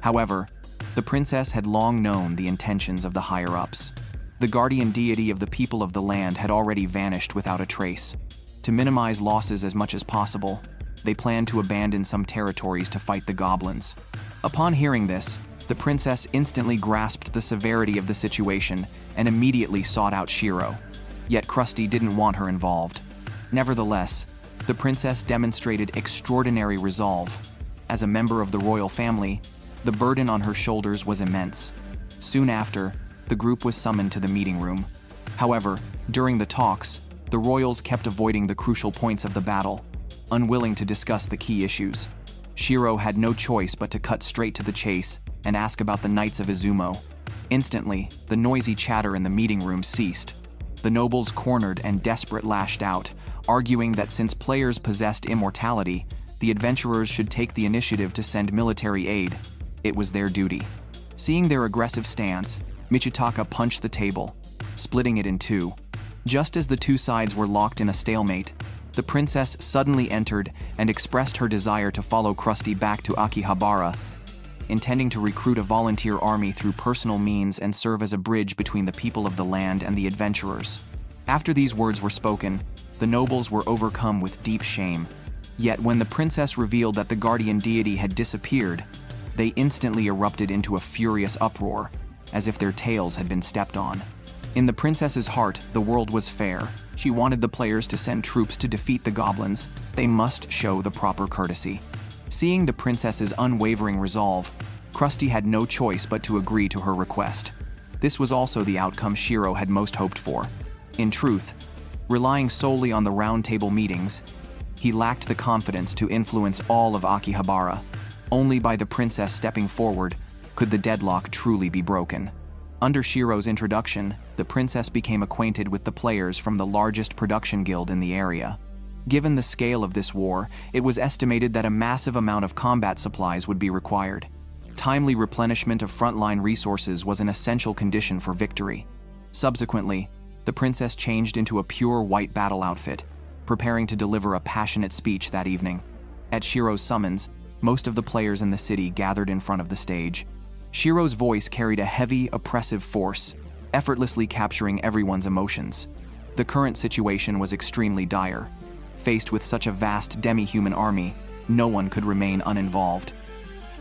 S1: However, the princess had long known the intentions of the higher-ups. The guardian deity of the people of the land had already vanished without a trace. To minimize losses as much as possible, they planned to abandon some territories to fight the goblins. Upon hearing this, the princess instantly grasped the severity of the situation and immediately sought out Shiro. Yet Krusty didn't want her involved. Nevertheless, the princess demonstrated extraordinary resolve. As a member of the royal family, the burden on her shoulders was immense. Soon after, the group was summoned to the meeting room. However, during the talks, the royals kept avoiding the crucial points of the battle, unwilling to discuss the key issues. Shiro had no choice but to cut straight to the chase and ask about the Knights of Izumo. Instantly, the noisy chatter in the meeting room ceased. The nobles cornered and desperate lashed out, arguing that since players possessed immortality, the adventurers should take the initiative to send military aid. It was their duty. Seeing their aggressive stance, Michitaka punched the table, splitting it in two. Just as the two sides were locked in a stalemate, the princess suddenly entered and expressed her desire to follow Krusty back to Akihabara, intending to recruit a volunteer army through personal means and serve as a bridge between the people of the land and the adventurers. After these words were spoken, the nobles were overcome with deep shame. Yet when the princess revealed that the guardian deity had disappeared, they instantly erupted into a furious uproar, as if their tails had been stepped on. In the princess's heart, the world was fair. She wanted the players to send troops to defeat the goblins. They must show the proper courtesy. Seeing the princess's unwavering resolve, Krusty had no choice but to agree to her request. This was also the outcome Shiro had most hoped for. In truth, relying solely on the round table meetings, he lacked the confidence to influence all of Akihabara. Only by the princess stepping forward could the deadlock truly be broken. Under Shiro's introduction, the princess became acquainted with the players from the largest production guild in the area. Given the scale of this war, it was estimated that a massive amount of combat supplies would be required. Timely replenishment of frontline resources was an essential condition for victory. Subsequently, the princess changed into a pure white battle outfit, preparing to deliver a passionate speech that evening. At Shiro's summons, most of the players in the city gathered in front of the stage. Shiro's voice carried a heavy, oppressive force, effortlessly capturing everyone's emotions. The current situation was extremely dire. Faced with such a vast demi-human army, no one could remain uninvolved.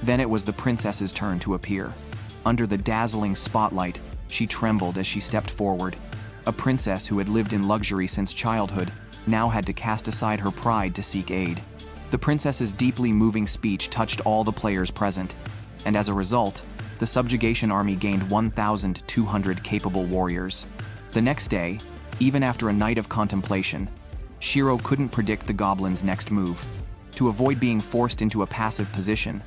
S1: Then it was the princess's turn to appear. Under the dazzling spotlight, she trembled as she stepped forward. A princess who had lived in luxury since childhood now had to cast aside her pride to seek aid. The princess's deeply moving speech touched all the players present, and as a result, the subjugation army gained 1,200 capable warriors. The next day, even after a night of contemplation, Shiro couldn't predict the goblins' next move. To avoid being forced into a passive position,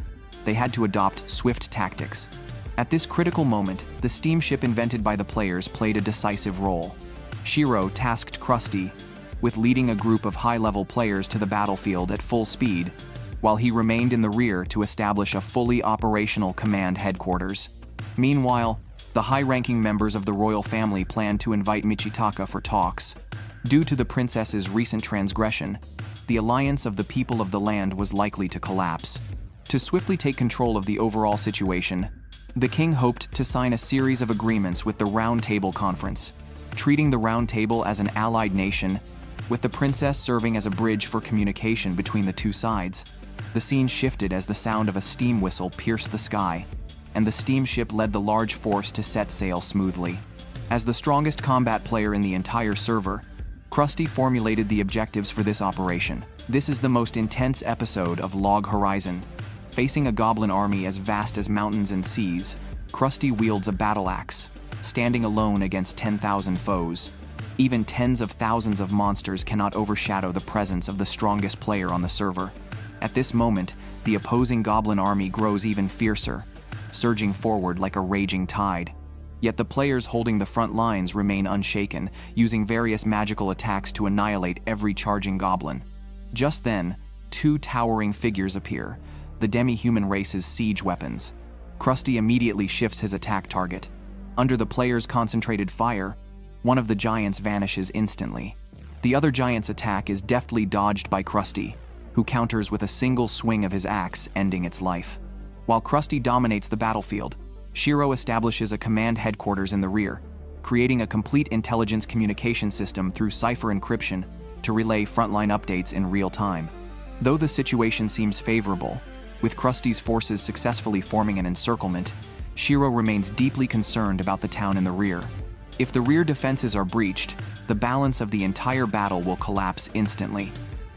S1: they had to adopt swift tactics. At this critical moment, the steamship invented by the players played a decisive role. Shiro tasked Krusty with leading a group of high-level players to the battlefield at full speed, while he remained in the rear to establish a fully operational command headquarters. Meanwhile, The high-ranking members of the royal family planned to invite Michitaka for talks. Due to the princess's recent transgression, the alliance of the people of the land was likely to collapse. To swiftly take control of the overall situation, the king hoped to sign a series of agreements with the Round Table Conference, treating the Round Table as an allied nation, with the princess serving as a bridge for communication between the two sides. The scene shifted as the sound of a steam whistle pierced the sky, and the steamship led the large force to set sail smoothly. As the strongest combat player in the entire server, Krusty formulated the objectives for this operation. This is the most intense episode of Log Horizon. Facing a goblin army as vast as mountains and seas, Krusty wields a battle axe, standing alone against 10,000 foes. Even tens of thousands of monsters cannot overshadow the presence of the strongest player on the server. At this moment, the opposing goblin army grows even fiercer, surging forward like a raging tide. Yet the players holding the front lines remain unshaken, using various magical attacks to annihilate every charging goblin. Just then, two towering figures appear, the demi-human race's siege weapons. Krusty immediately shifts his attack target. Under the players' concentrated fire, one of the giants vanishes instantly. The other giant's attack is deftly dodged by Krusty, who counters with a single swing of his axe, ending its life. While Krusty dominates the battlefield, Shiro establishes a command headquarters in the rear, creating a complete intelligence communication system through cipher encryption to relay frontline updates in real time. Though the situation seems favorable, with Krusty's forces successfully forming an encirclement, Shiro remains deeply concerned about the town in the rear. If the rear defenses are breached, the balance of the entire battle will collapse instantly.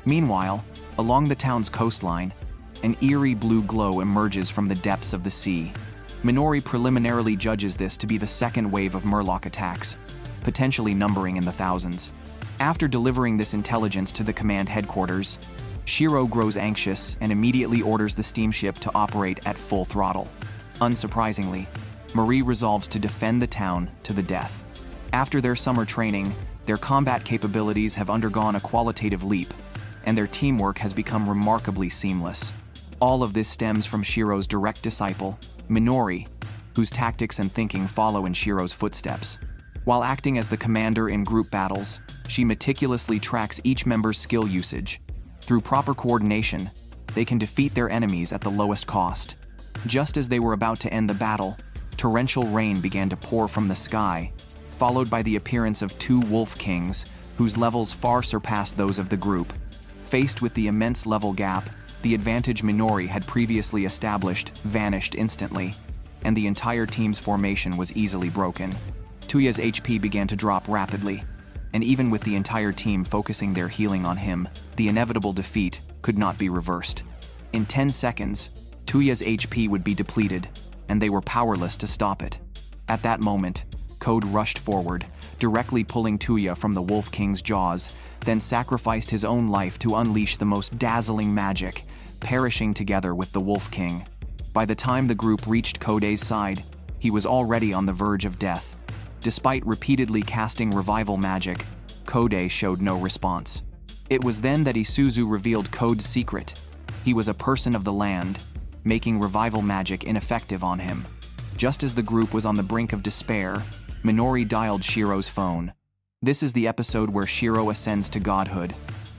S1: Meanwhile, along the town's coastline, an eerie blue glow emerges from the depths of the sea. Minori preliminarily judges this to be the second wave of Murloc attacks, potentially numbering in the thousands. After delivering this intelligence to the command headquarters, Shiro grows anxious and immediately orders the steamship to operate at full throttle. Unsurprisingly, Marie resolves to defend the town to the death. After their summer training, their combat capabilities have undergone a qualitative leap, and their teamwork has become remarkably seamless. All of this stems from Shiro's direct disciple, Minori, whose tactics and thinking follow in Shiro's footsteps. While acting as the commander in group battles, she meticulously tracks each member's skill usage. Through proper coordination, they can defeat their enemies at the lowest cost. Just as they were about to end the battle, torrential rain began to pour from the sky, followed by the appearance of two Wolf Kings, whose levels far surpassed those of the group. Faced with the immense level gap, the advantage Minori had previously established vanished instantly, and the entire team's formation was easily broken. Tuya's HP began to drop rapidly, and even with the entire team focusing their healing on him, the inevitable defeat could not be reversed. In 10 seconds, Tuya's HP would be depleted, and they were powerless to stop it. At that moment, Code rushed forward, directly pulling Tuya from the Wolf King's jaws, then sacrificed his own life to unleash the most dazzling magic, perishing together with the Wolf King. By the time the group reached Kode's side, he was already on the verge of death. Despite repeatedly casting revival magic, Kode showed no response. It was then that Isuzu revealed Code's secret. He was a person of the land, making revival magic ineffective on him. Just as the group was on the brink of despair, Minori dialed Shiro's phone. This is the episode where Shiro ascends to godhood.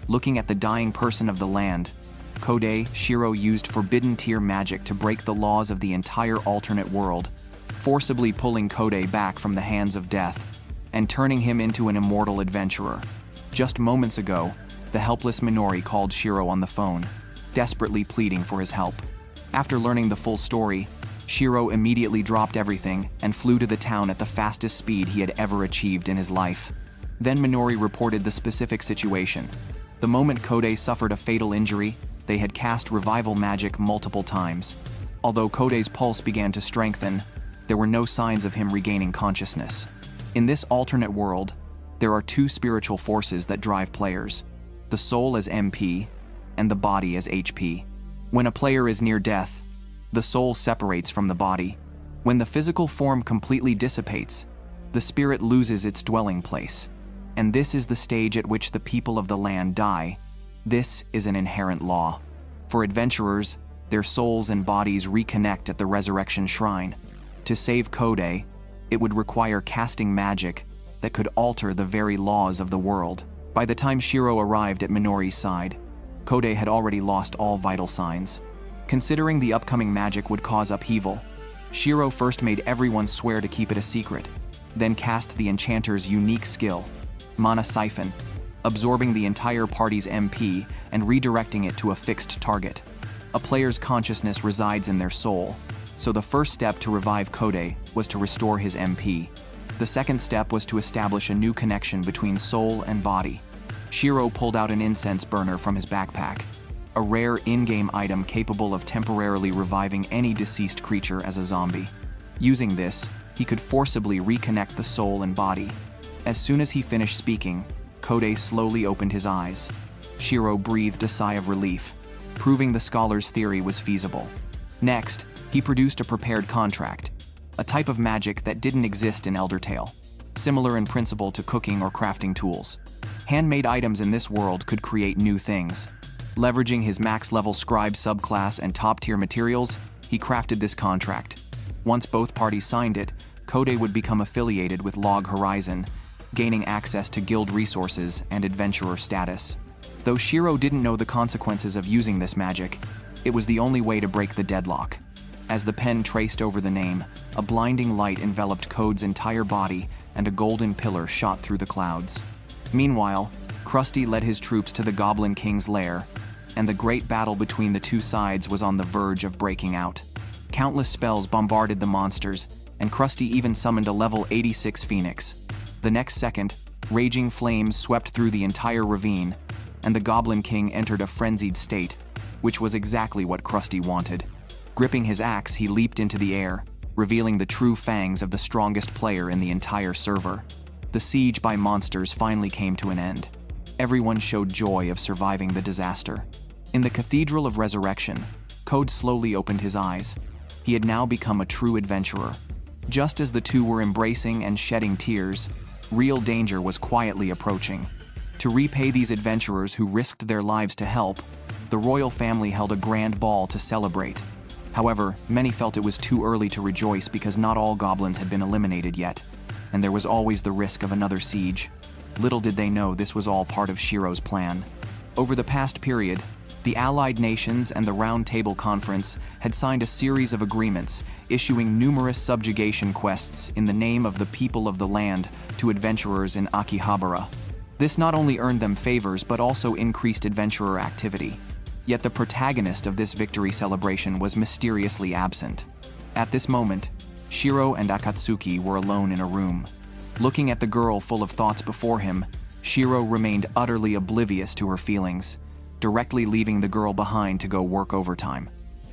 S1: Looking at the dying person of the land, Kode, Shiro used forbidden tier magic to break the laws of the entire alternate world, forcibly pulling Kode back from the hands of death and turning him into an immortal adventurer. Just moments ago, the helpless Minori called Shiro on the phone, desperately pleading for his help. After learning the full story, Shiro immediately dropped everything and flew to the town at the fastest speed he had ever achieved in his life. Then Minori reported the specific situation. The moment Kode suffered a fatal injury, they had cast revival magic multiple times. Although Kode's pulse began to strengthen, there were no signs of him regaining consciousness. In this alternate world, there are two spiritual forces that drive players: the soul as MP and the body as HP. When a player is near death, the soul separates from the body. When the physical form completely dissipates, the spirit loses its dwelling place. And this is the stage at which the people of the land die. This is an inherent law. For adventurers, their souls and bodies reconnect at the Resurrection Shrine. To save Kode, It would require casting magic that could alter the very laws of the world. By the time Shiro arrived at Minori's side, Kode had already lost all vital signs. Considering the upcoming magic would cause upheaval, Shiro first made everyone swear to keep it a secret, then cast the enchanter's unique skill, Mana Siphon, absorbing the entire party's MP and redirecting it to a fixed target. A player's consciousness resides in their soul, so the first step to revive Kode was to restore his MP. The second step was to establish a new connection between soul and body. Shiro pulled out an incense burner from his backpack, a rare in-game item capable of temporarily reviving any deceased creature as a zombie. Using this, he could forcibly reconnect the soul and body. As soon as he finished speaking, Kode slowly opened his eyes. Shiro breathed a sigh of relief, proving the scholar's theory was feasible. Next, he produced a prepared contract, a type of magic that didn't exist in Elder Tale, similar in principle to cooking or crafting tools. Handmade items in this world could create new things. Leveraging his max-level scribe subclass and top-tier materials, he crafted this contract. Once both parties signed it, Kode would become affiliated with Log Horizon, gaining access to guild resources and adventurer status. Though Shiro didn't know the consequences of using this magic, it was the only way to break the deadlock. As the pen traced over the name, a blinding light enveloped Kode's entire body and a golden pillar shot through the clouds. Meanwhile, Krusty led his troops to the Goblin King's lair, and the great battle between the two sides was on the verge of breaking out. Countless spells bombarded the monsters, and Krusty even summoned a level 86 Phoenix. The next second, raging flames swept through the entire ravine, and the Goblin King entered a frenzied state, which was exactly what Krusty wanted. Gripping his axe, he leaped into the air, revealing the true fangs of the strongest player in the entire server. The siege by monsters finally came to an end. Everyone showed joy of surviving the disaster. In the Cathedral of Resurrection, Kode slowly opened his eyes. He had now become a true adventurer. Just as the two were embracing and shedding tears, real danger was quietly approaching. To repay these adventurers who risked their lives to help, the royal family held a grand ball to celebrate. However, many felt it was too early to rejoice because not all goblins had been eliminated yet, and there was always the risk of another siege. Little did they know this was all part of Shiro's plan. Over the past period, the Allied Nations and the Round Table Conference had signed a series of agreements, issuing numerous subjugation quests in the name of the people of the land to adventurers in Akihabara. This not only earned them favors but also increased adventurer activity. Yet the protagonist of this victory celebration was mysteriously absent. At this moment, Shiro and Akatsuki were alone in a room. Looking at the girl full of thoughts before him, Shiro remained utterly oblivious to her feelings, directly leaving the girl behind to go work overtime.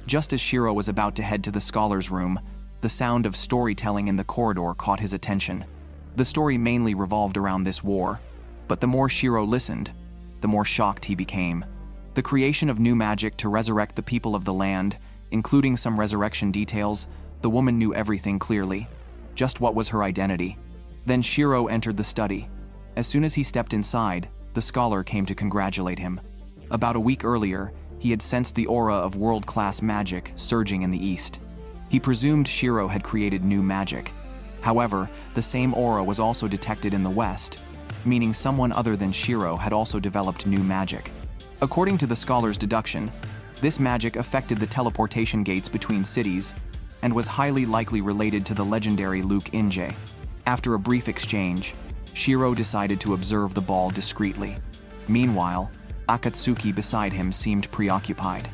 S1: Just as Shiro was about to head to the scholar's room, the sound of storytelling in the corridor caught his attention. The story mainly revolved around this war, but the more Shiro listened, the more shocked he became. The creation of new magic to resurrect the people of the land, including some resurrection details, the woman knew everything clearly. Just what was her identity? Then Shiro entered the study. As soon as he stepped inside, the scholar came to congratulate him. About a week earlier, he had sensed the aura of world-class magic surging in the east. He presumed Shiro had created new magic. However, the same aura was also detected in the west, meaning someone other than Shiro had also developed new magic. According to the scholar's deduction, this magic affected the teleportation gates between cities and was highly likely related to the legendary Luke Inje. After a brief exchange, Shiro decided to observe the ball discreetly. Meanwhile, Akatsuki beside him seemed preoccupied.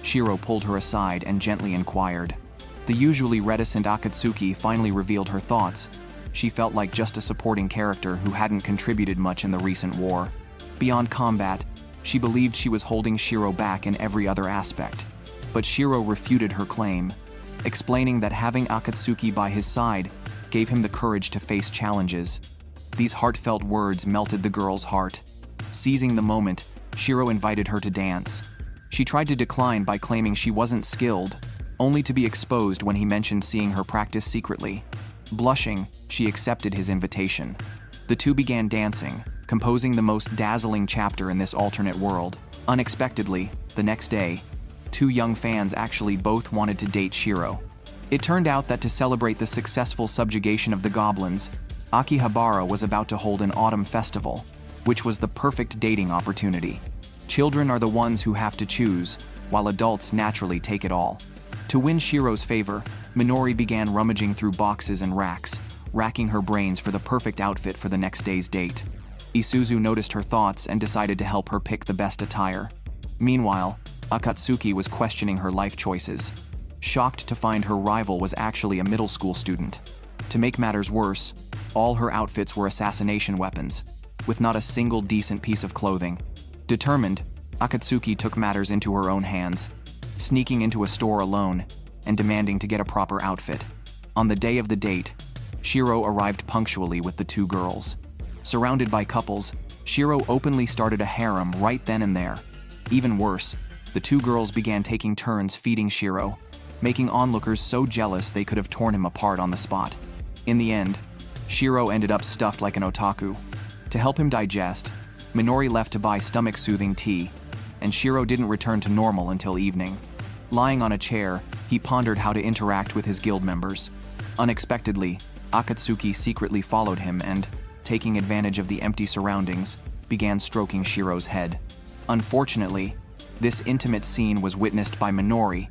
S1: Shiro pulled her aside and gently inquired. The usually reticent Akatsuki finally revealed her thoughts. She felt like just a supporting character who hadn't contributed much in the recent war. Beyond combat, she believed she was holding Shiro back in every other aspect. But Shiro refuted her claim, explaining that having Akatsuki by his side gave him the courage to face challenges. These heartfelt words melted the girl's heart. Seizing the moment, Shiro invited her to dance. She tried to decline by claiming she wasn't skilled, only to be exposed when he mentioned seeing her practice secretly. Blushing, she accepted his invitation. The two began dancing, composing the most dazzling chapter in this alternate world. Unexpectedly, the next day, two young fans actually both wanted to date Shiro. It turned out that to celebrate the successful subjugation of the goblins, Akihabara was about to hold an autumn festival, which was the perfect dating opportunity. Children are the ones who have to choose, while adults naturally take it all. To win Shiro's favor, Minori began rummaging through boxes and racks, racking her brains for the perfect outfit for the next day's date. Isuzu noticed her thoughts and decided to help her pick the best attire. Meanwhile, Akatsuki was questioning her life choices, shocked to find her rival was actually a middle school student. To make matters worse, all her outfits were assassination weapons, with not a single decent piece of clothing. Determined, Akatsuki took matters into her own hands, sneaking into a store alone and demanding to get a proper outfit. On the day of the date, Shiro arrived punctually with the two girls. Surrounded by couples, Shiro openly started a harem right then and there. Even worse, the two girls began taking turns feeding Shiro, making onlookers so jealous they could have torn him apart on the spot. In the end, Shiro ended up stuffed like an otaku. To help him digest, Minori left to buy stomach-soothing tea, and Shiro didn't return to normal until evening. Lying on a chair, he pondered how to interact with his guild members. Unexpectedly, Akatsuki secretly followed him and, taking advantage of the empty surroundings, began stroking Shiro's head. Unfortunately, this intimate scene was witnessed by Minori,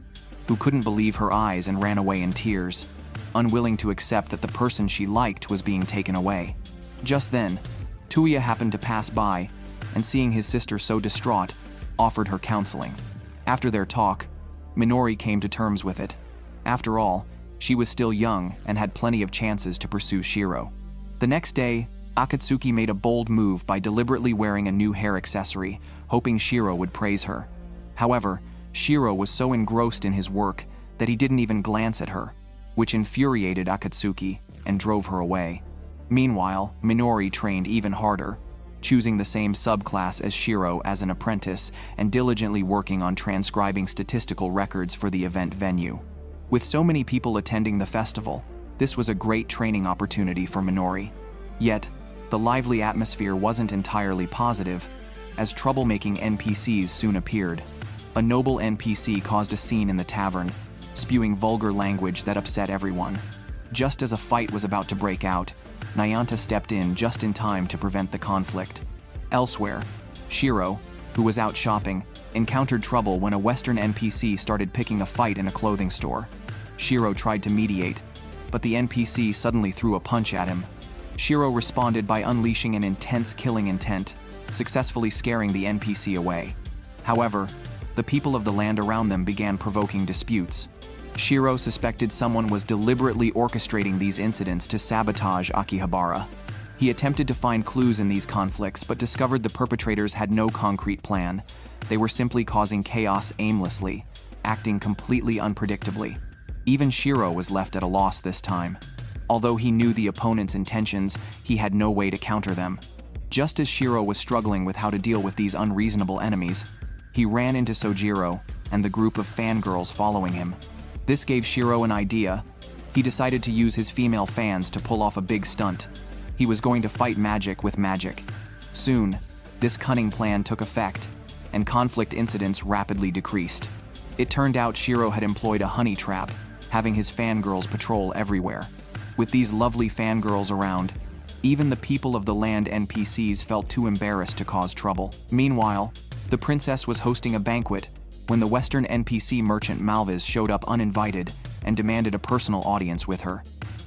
S1: who couldn't believe her eyes and ran away in tears, unwilling to accept that the person she liked was being taken away. Just then, Tuya happened to pass by, and seeing his sister so distraught, offered her counseling. After their talk, Minori came to terms with it. After all, she was still young and had plenty of chances to pursue Shiro. The next day, Akatsuki made a bold move by deliberately wearing a new hair accessory, hoping Shiro would praise her. However, Shiro was so engrossed in his work that he didn't even glance at her, which infuriated Akatsuki and drove her away. Meanwhile, Minori trained even harder, choosing the same subclass as Shiro as an apprentice and diligently working on transcribing statistical records for the event venue. With so many people attending the festival, this was a great training opportunity for Minori. Yet, the lively atmosphere wasn't entirely positive, as troublemaking NPCs soon appeared. A noble NPC caused a scene in the tavern, spewing vulgar language that upset everyone. Just as a fight was about to break out, Nayanta stepped in just in time to prevent the conflict. Elsewhere, Shiro, who was out shopping, encountered trouble when a Western NPC started picking a fight in a clothing store. Shiro tried to mediate, but the NPC suddenly threw a punch at him. Shiro responded by unleashing an intense killing intent, successfully scaring the NPC away. However, the people of the land around them began provoking disputes. Shiro suspected someone was deliberately orchestrating these incidents to sabotage Akihabara. He attempted to find clues in these conflicts, but discovered the perpetrators had no concrete plan. They were simply causing chaos aimlessly, acting completely unpredictably. Even Shiro was left at a loss this time. Although he knew the opponent's intentions, he had no way to counter them. Just as Shiro was struggling with how to deal with these unreasonable enemies, he ran into Sojiro and the group of fangirls following him. This gave Shiro an idea. He decided to use his female fans to pull off a big stunt. He was going to fight magic with magic. Soon, this cunning plan took effect, and conflict incidents rapidly decreased. It turned out Shiro had employed a honey trap, having his fangirls patrol everywhere. With these lovely fangirls around, even the people of the land NPCs felt too embarrassed to cause trouble. Meanwhile, the princess was hosting a banquet when the Western NPC merchant Malvis showed up uninvited and demanded a personal audience with her.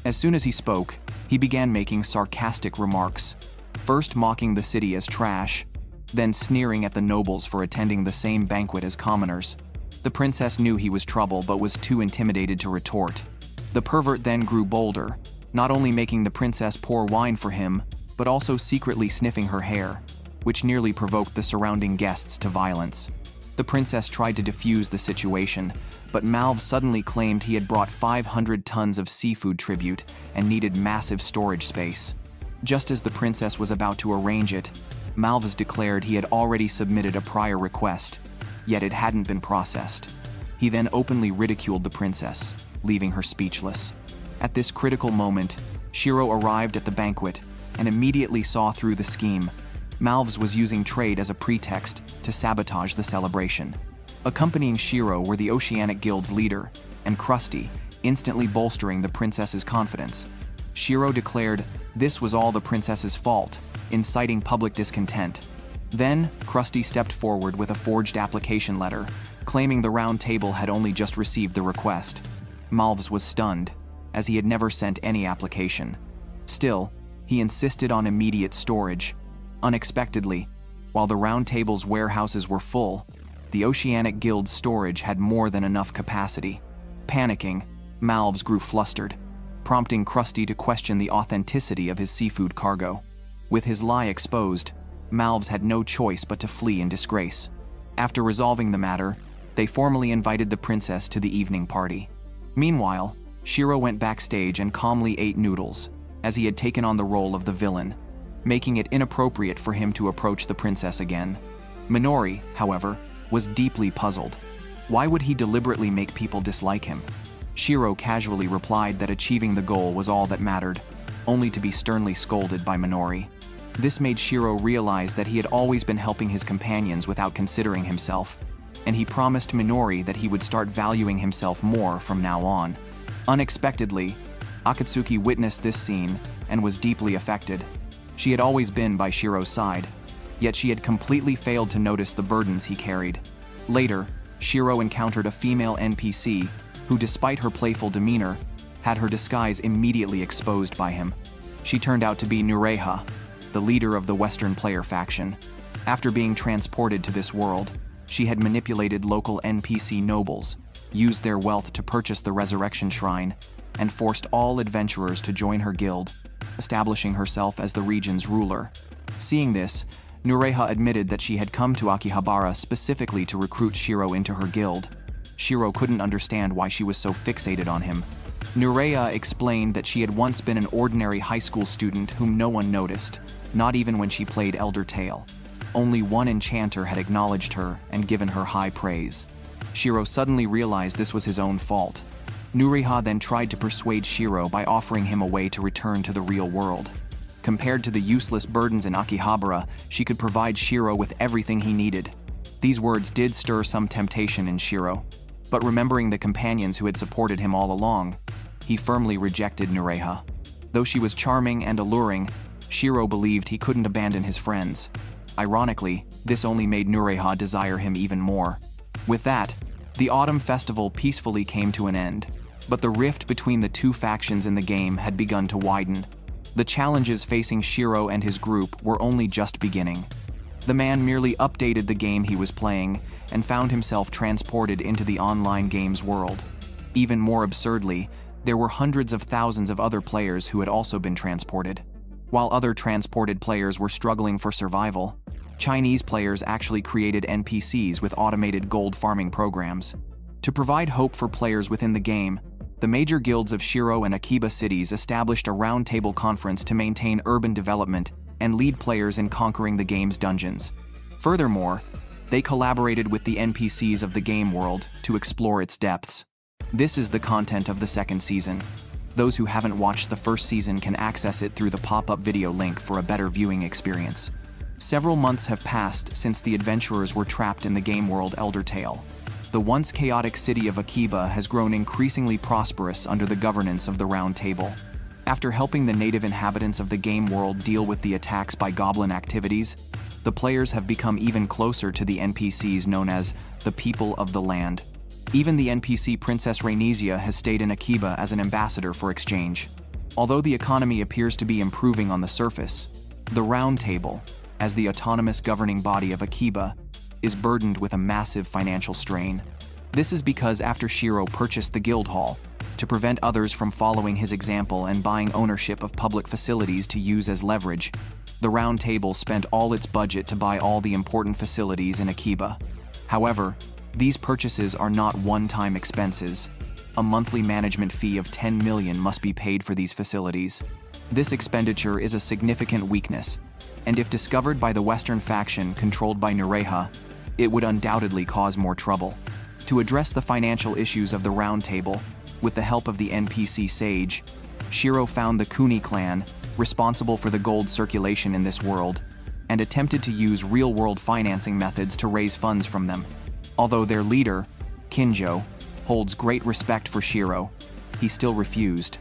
S1: As soon as he spoke, he began making sarcastic remarks, first mocking the city as trash, then sneering at the nobles for attending the same banquet as commoners. The princess knew he was trouble but was too intimidated to retort. The pervert then grew bolder, not only making the princess pour wine for him, but also secretly sniffing her hair, which nearly provoked the surrounding guests to violence. The princess tried to defuse the situation, but Malv suddenly claimed he had brought 500 tons of seafood tribute and needed massive storage space. Just as the princess was about to arrange it, Malvis declared he had already submitted a prior request, yet it hadn't been processed. He then openly ridiculed the princess, leaving her speechless. At this critical moment, Shiro arrived at the banquet and immediately saw through the scheme. Malvis was using trade as a pretext to sabotage the celebration. Accompanying Shiro were the Oceanic Guild's leader and Krusty, instantly bolstering the princess's confidence. Shiro declared this was all the princess's fault, inciting public discontent. Then, Krusty stepped forward with a forged application letter, claiming the Round Table had only just received the request. Malves was stunned, as he had never sent any application. Still, he insisted on immediate storage. Unexpectedly, while the Round Table's warehouses were full, the Oceanic Guild's storage had more than enough capacity. Panicking, Malves grew flustered, prompting Krusty to question the authenticity of his seafood cargo. With his lie exposed, Malves had no choice but to flee in disgrace. After resolving the matter, they formally invited the princess to the evening party. Meanwhile, Shiro went backstage and calmly ate noodles, as he had taken on the role of the villain, making it inappropriate for him to approach the princess again. Minori, however, was deeply puzzled. Why would he deliberately make people dislike him? Shiro casually replied that achieving the goal was all that mattered, only to be sternly scolded by Minori. This made Shiro realize that he had always been helping his companions without considering himself, and he promised Minori that he would start valuing himself more from now on. Unexpectedly, Akatsuki witnessed this scene and was deeply affected. She had always been by Shiro's side, yet she had completely failed to notice the burdens he carried. Later, Shiro encountered a female NPC who, despite her playful demeanor, had her disguise immediately exposed by him. She turned out to be Nureha, the leader of the Western player faction. After being transported to this world, she had manipulated local NPC nobles, used their wealth to purchase the Resurrection Shrine, and forced all adventurers to join her guild, establishing herself as the region's ruler. Seeing this, Nureha admitted that she had come to Akihabara specifically to recruit Shiro into her guild. Shiro couldn't understand why she was so fixated on him. Nureha explained that she had once been an ordinary high school student whom no one noticed, not even when she played Elder Tale. Only one enchanter had acknowledged her and given her high praise. Shiro suddenly realized this was his own fault. Nureha then tried to persuade Shiro by offering him a way to return to the real world. Compared to the useless burdens in Akihabara, she could provide Shiro with everything he needed. These words did stir some temptation in Shiro, but remembering the companions who had supported him all along, he firmly rejected Nureha. Though she was charming and alluring, Shiro believed he couldn't abandon his friends. Ironically, this only made Nureha desire him even more. With that, the Autumn Festival peacefully came to an end, but the rift between the two factions in the game had begun to widen. The challenges facing Shiro and his group were only just beginning. The man merely updated the game he was playing and found himself transported into the online game's world. Even more absurdly, there were hundreds of thousands of other players who had also been transported. While other transported players were struggling for survival, Chinese players actually created NPCs with automated gold farming programs. To provide hope for players within the game, the major guilds of Shiro and Akiba cities established a roundtable conference to maintain urban development and lead players in conquering the game's dungeons. Furthermore, they collaborated with the NPCs of the game world to explore its depths. This is the content of the second season. Those who haven't watched the first season can access it through the pop-up video link for a better viewing experience. Several months have passed since the adventurers were trapped in the game world Elder Tale. The once chaotic city of Akiba has grown increasingly prosperous under the governance of the Round Table. After helping the native inhabitants of the game world deal with the attacks by goblin activities, the players have become even closer to the NPCs known as the People of the Land. Even the NPC Princess Rhaenysia has stayed in Akiba as an ambassador for exchange. Although the economy appears to be improving on the surface, the Round Table, as the autonomous governing body of Akiba, is burdened with a massive financial strain. This is because after Shiro purchased the guild hall, to prevent others from following his example and buying ownership of public facilities to use as leverage, the Round Table spent all its budget to buy all the important facilities in Akiba. However, these purchases are not one-time expenses. A monthly management fee of 10 million must be paid for these facilities. This expenditure is a significant weakness, and if discovered by the Western faction controlled by Nureha, it would undoubtedly cause more trouble. To address the financial issues of the Round Table, with the help of the NPC Sage, Shiro found the Kuni clan, responsible for the gold circulation in this world, and attempted to use real-world financing methods to raise funds from them. Although their leader, Kinjo, holds great respect for Shiro, he still refused.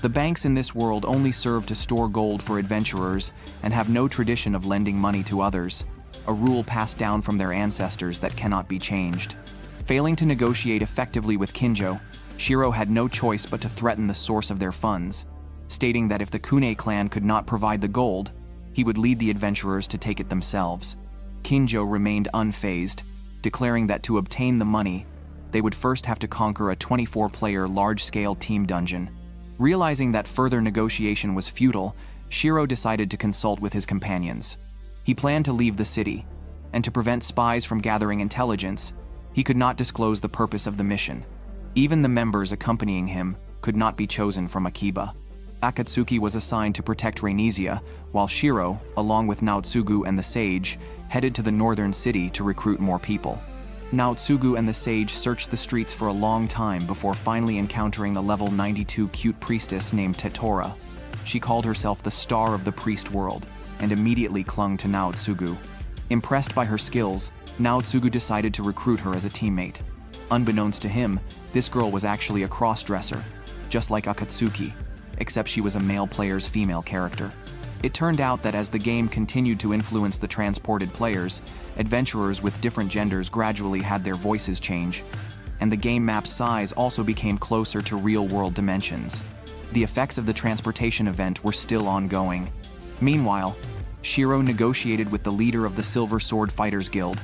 S1: The banks in this world only serve to store gold for adventurers and have no tradition of lending money to others, a rule passed down from their ancestors that cannot be changed. Failing to negotiate effectively with Kinjo, Shiro had no choice but to threaten the source of their funds, stating that if the Kune clan could not provide the gold, he would lead the adventurers to take it themselves. Kinjo remained unfazed, declaring that to obtain the money, they would first have to conquer a 24-player large-scale team dungeon. Realizing that further negotiation was futile, Shiro decided to consult with his companions. He planned to leave the city, and to prevent spies from gathering intelligence, he could not disclose the purpose of the mission. Even the members accompanying him could not be chosen from Akiba. Akatsuki was assigned to protect Rhaenesia, while Shiro, along with Naotsugu and the Sage, headed to the northern city to recruit more people. Naotsugu and the Sage searched the streets for a long time before finally encountering a level 92 cute priestess named Tetora. She called herself the Star of the Priest World, and immediately clung to Naotsugu. Impressed by her skills, Naotsugu decided to recruit her as a teammate. Unbeknownst to him, this girl was actually a cross-dresser, just like Akatsuki, except she was a male player's female character. It turned out that as the game continued to influence the transported players, adventurers with different genders gradually had their voices change, and the game map's size also became closer to real-world dimensions. The effects of the transportation event were still ongoing. Meanwhile, Shiro negotiated with the leader of the Silver Sword Fighters Guild,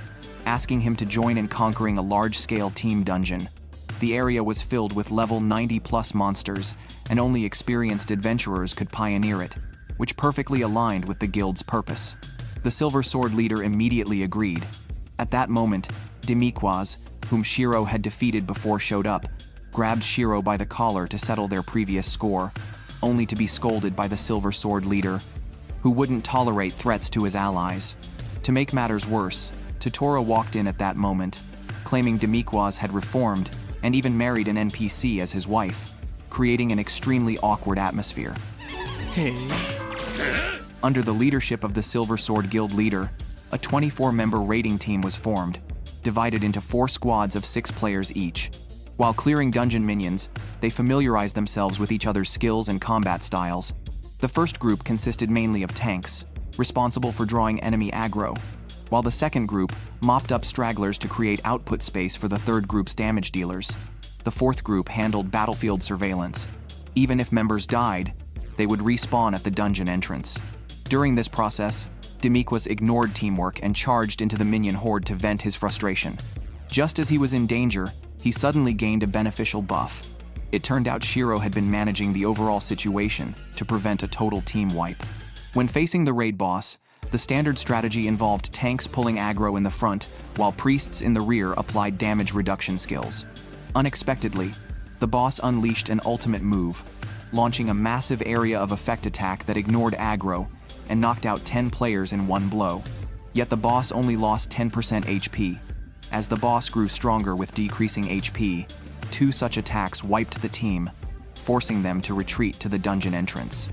S1: asking him to join in conquering a large-scale team dungeon. The area was filled with level 90+ monsters, and only experienced adventurers could pioneer it, which perfectly aligned with the guild's purpose. The Silver Sword leader immediately agreed. At that moment, Demiquoise, whom Shiro had defeated before showed up, grabbed Shiro by the collar to settle their previous score, only to be scolded by the Silver Sword leader, who wouldn't tolerate threats to his allies. To make matters worse, Tetora walked in at that moment, claiming Demiquoise had reformed and even married an NPC as his wife, creating an extremely awkward atmosphere. Under the leadership of the Silver Sword Guild leader, a 24-member raiding team was formed, divided into 4 squads of 6 players each. While clearing dungeon minions, they familiarized themselves with each other's skills and combat styles. The first group consisted mainly of tanks, responsible for drawing enemy aggro, while the second group mopped up stragglers to create output space for the third group's damage dealers. The fourth group handled battlefield surveillance. Even if members died, they would respawn at the dungeon entrance. During this process, Demiquoise ignored teamwork and charged into the minion horde to vent his frustration. Just as he was in danger, he suddenly gained a beneficial buff. It turned out Shiro had been managing the overall situation to prevent a total team wipe. When facing the raid boss, the standard strategy involved tanks pulling aggro in the front, while priests in the rear applied damage reduction skills. Unexpectedly, the boss unleashed an ultimate move, launching a massive area of effect attack that ignored aggro and knocked out 10 players in one blow. Yet the boss only lost 10% HP. As the boss grew stronger with decreasing HP, 2 such attacks wiped the team, forcing them to retreat to the dungeon entrance.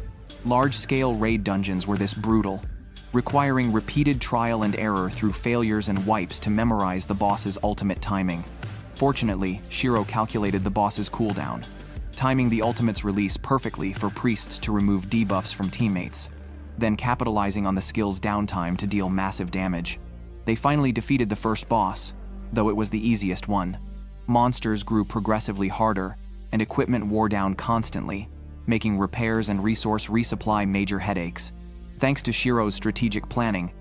S1: Large-scale raid dungeons were this brutal, requiring repeated trial and error through failures and wipes to memorize the boss's ultimate timing. Fortunately, Shiro calculated the boss's cooldown, timing the ultimate's release perfectly for priests to remove debuffs from teammates, then capitalizing on the skill's downtime to deal massive damage. They finally defeated the first boss, though it was the easiest one. Monsters grew progressively harder, and equipment wore down constantly, making repairs and resource resupply major headaches. Thanks to Shiro's strategic planning,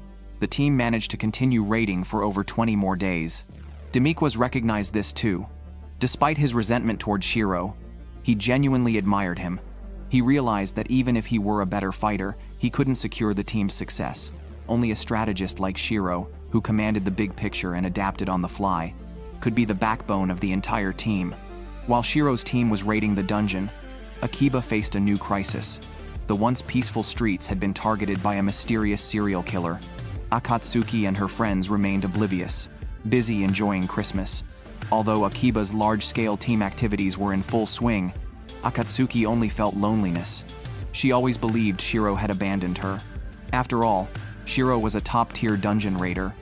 S1: the team managed to continue raiding for over 20 more days. Demiquoise recognized this too. Despite his resentment toward Shiro, he genuinely admired him. He realized that even if he were a better fighter, he couldn't secure the team's success. Only a strategist like Shiro, who commanded the big picture and adapted on the fly, could be the backbone of the entire team. While Shiro's team was raiding the dungeon, Akiba faced a new crisis. The once peaceful streets had been targeted by a mysterious serial killer. Akatsuki and her friends remained oblivious, busy enjoying Christmas. Although Akiba's large-scale team activities were in full swing, Akatsuki only felt loneliness. She always believed Shiro had abandoned her. After all, Shiro was a top-tier dungeon raider,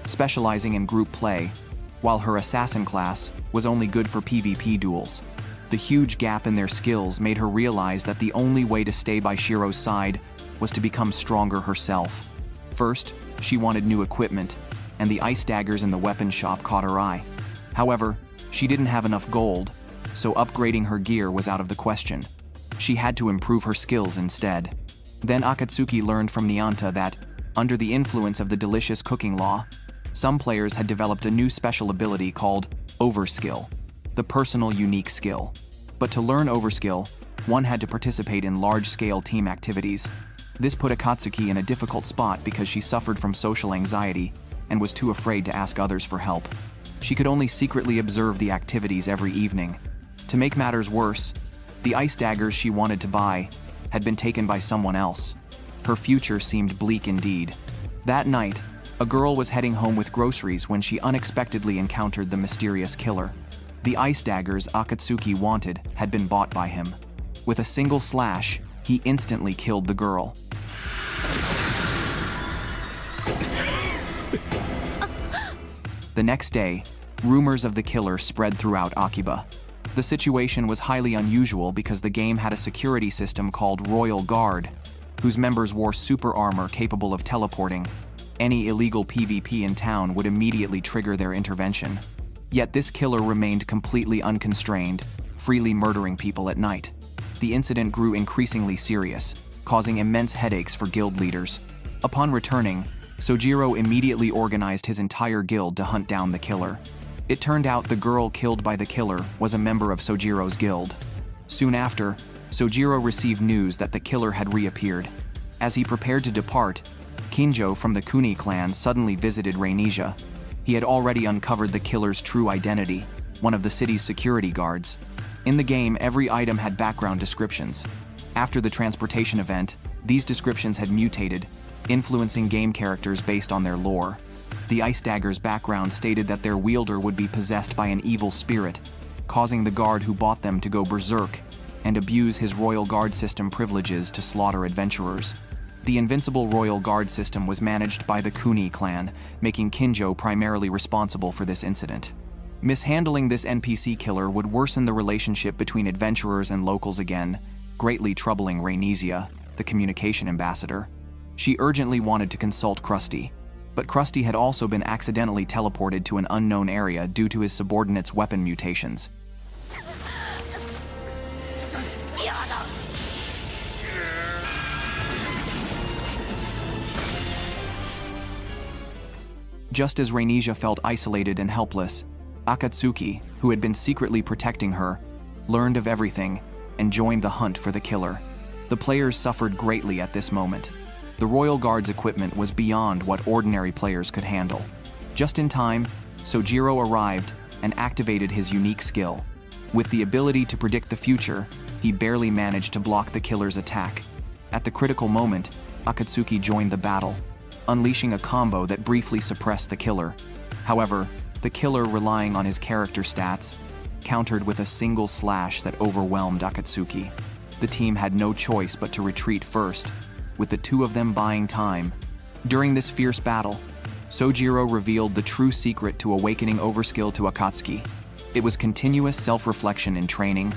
S1: specializing in group play, while her assassin class was only good for PvP duels. The huge gap in their skills made her realize that the only way to stay by Shiro's side was to become stronger herself. First, she wanted new equipment, and the ice daggers in the weapon shop caught her eye. However, she didn't have enough gold, so upgrading her gear was out of the question. She had to improve her skills instead. Then Akatsuki learned from Nyanta that, under the influence of the delicious cooking law, some players had developed a new special ability called Overskill, the personal unique skill. But to learn Overskill, one had to participate in large-scale team activities. This put Akatsuki in a difficult spot because she suffered from social anxiety and was too afraid to ask others for help. She could only secretly observe the activities every evening. To make matters worse, the ice daggers she wanted to buy had been taken by someone else. Her future seemed bleak indeed. That night, a girl was heading home with groceries when she unexpectedly encountered the mysterious killer. The ice daggers Akatsuki wanted had been bought by him. With a single slash, he instantly killed the girl. The next day, rumors of the killer spread throughout Akiba. The situation was highly unusual because the game had a security system called Royal Guard, whose members wore super armor capable of teleporting. Any illegal PvP in town would immediately trigger their intervention. Yet this killer remained completely unconstrained, freely murdering people at night. The incident grew increasingly serious, causing immense headaches for guild leaders. Upon returning, Sojiro immediately organized his entire guild to hunt down the killer. It turned out the girl killed by the killer was a member of Sojiro's guild. Soon after, Sojiro received news that the killer had reappeared. As he prepared to depart, Kinjo from the Kuni clan suddenly visited Rainisia. He had already uncovered the killer's true identity, one of the city's security guards. In the game, every item had background descriptions. After the transportation event, these descriptions had mutated, influencing game characters based on their lore. The ice dagger's background stated that their wielder would be possessed by an evil spirit, causing the guard who bought them to go berserk and abuse his Royal Guard system privileges to slaughter adventurers. The invincible Royal Guard system was managed by the Kuni clan, making Kinjo primarily responsible for this incident. Mishandling this NPC killer would worsen the relationship between adventurers and locals again, greatly troubling Rainisia, the communication ambassador. She urgently wanted to consult Krusty, but Krusty had also been accidentally teleported to an unknown area due to his subordinate's weapon mutations. Just as Rainisia felt isolated and helpless, Akatsuki, who had been secretly protecting her, learned of everything and joined the hunt for the killer. The players suffered greatly at this moment. The Royal Guard's equipment was beyond what ordinary players could handle. Just in time, Sojiro arrived and activated his unique skill. With the ability to predict the future, he barely managed to block the killer's attack. At the critical moment, Akatsuki joined the battle, unleashing a combo that briefly suppressed the killer. However, the killer, relying on his character stats, countered with a single slash that overwhelmed Akatsuki. The team had no choice but to retreat first, with the two of them buying time. During this fierce battle, Sojiro revealed the true secret to awakening Overskill to Akatsuki. It was continuous self-reflection in training,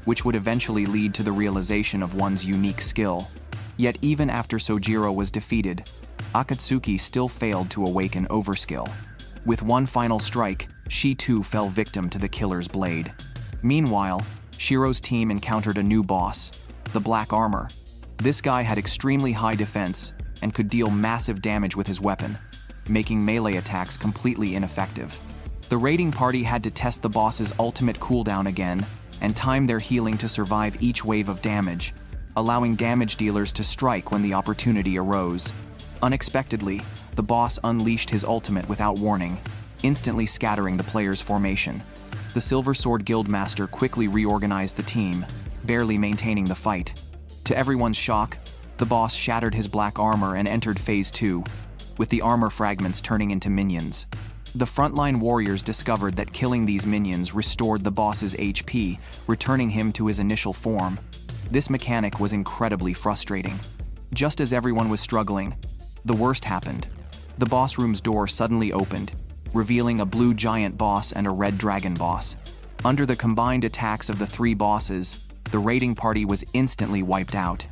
S1: which would eventually lead to the realization of one's unique skill. Yet even after Sojiro was defeated, Akatsuki still failed to awaken Overskill. With one final strike, she too fell victim to the killer's blade. Meanwhile, Shiro's team encountered a new boss, the Black Armor. This guy had extremely high defense and could deal massive damage with his weapon, making melee attacks completely ineffective. The raiding party had to test the boss's ultimate cooldown again and time their healing to survive each wave of damage, allowing damage dealers to strike when the opportunity arose. Unexpectedly, the boss unleashed his ultimate without warning, instantly scattering the player's formation. The Silver Sword Guildmaster quickly reorganized the team, barely maintaining the fight. To everyone's shock, the boss shattered his black armor and entered Phase 2, with the armor fragments turning into minions. The frontline warriors discovered that killing these minions restored the boss's HP, returning him to his initial form. This mechanic was incredibly frustrating. Just as everyone was struggling, the worst happened. The boss room's door suddenly opened, revealing a blue giant boss and a red dragon boss. Under the combined attacks of the three bosses, the raiding party was instantly wiped out.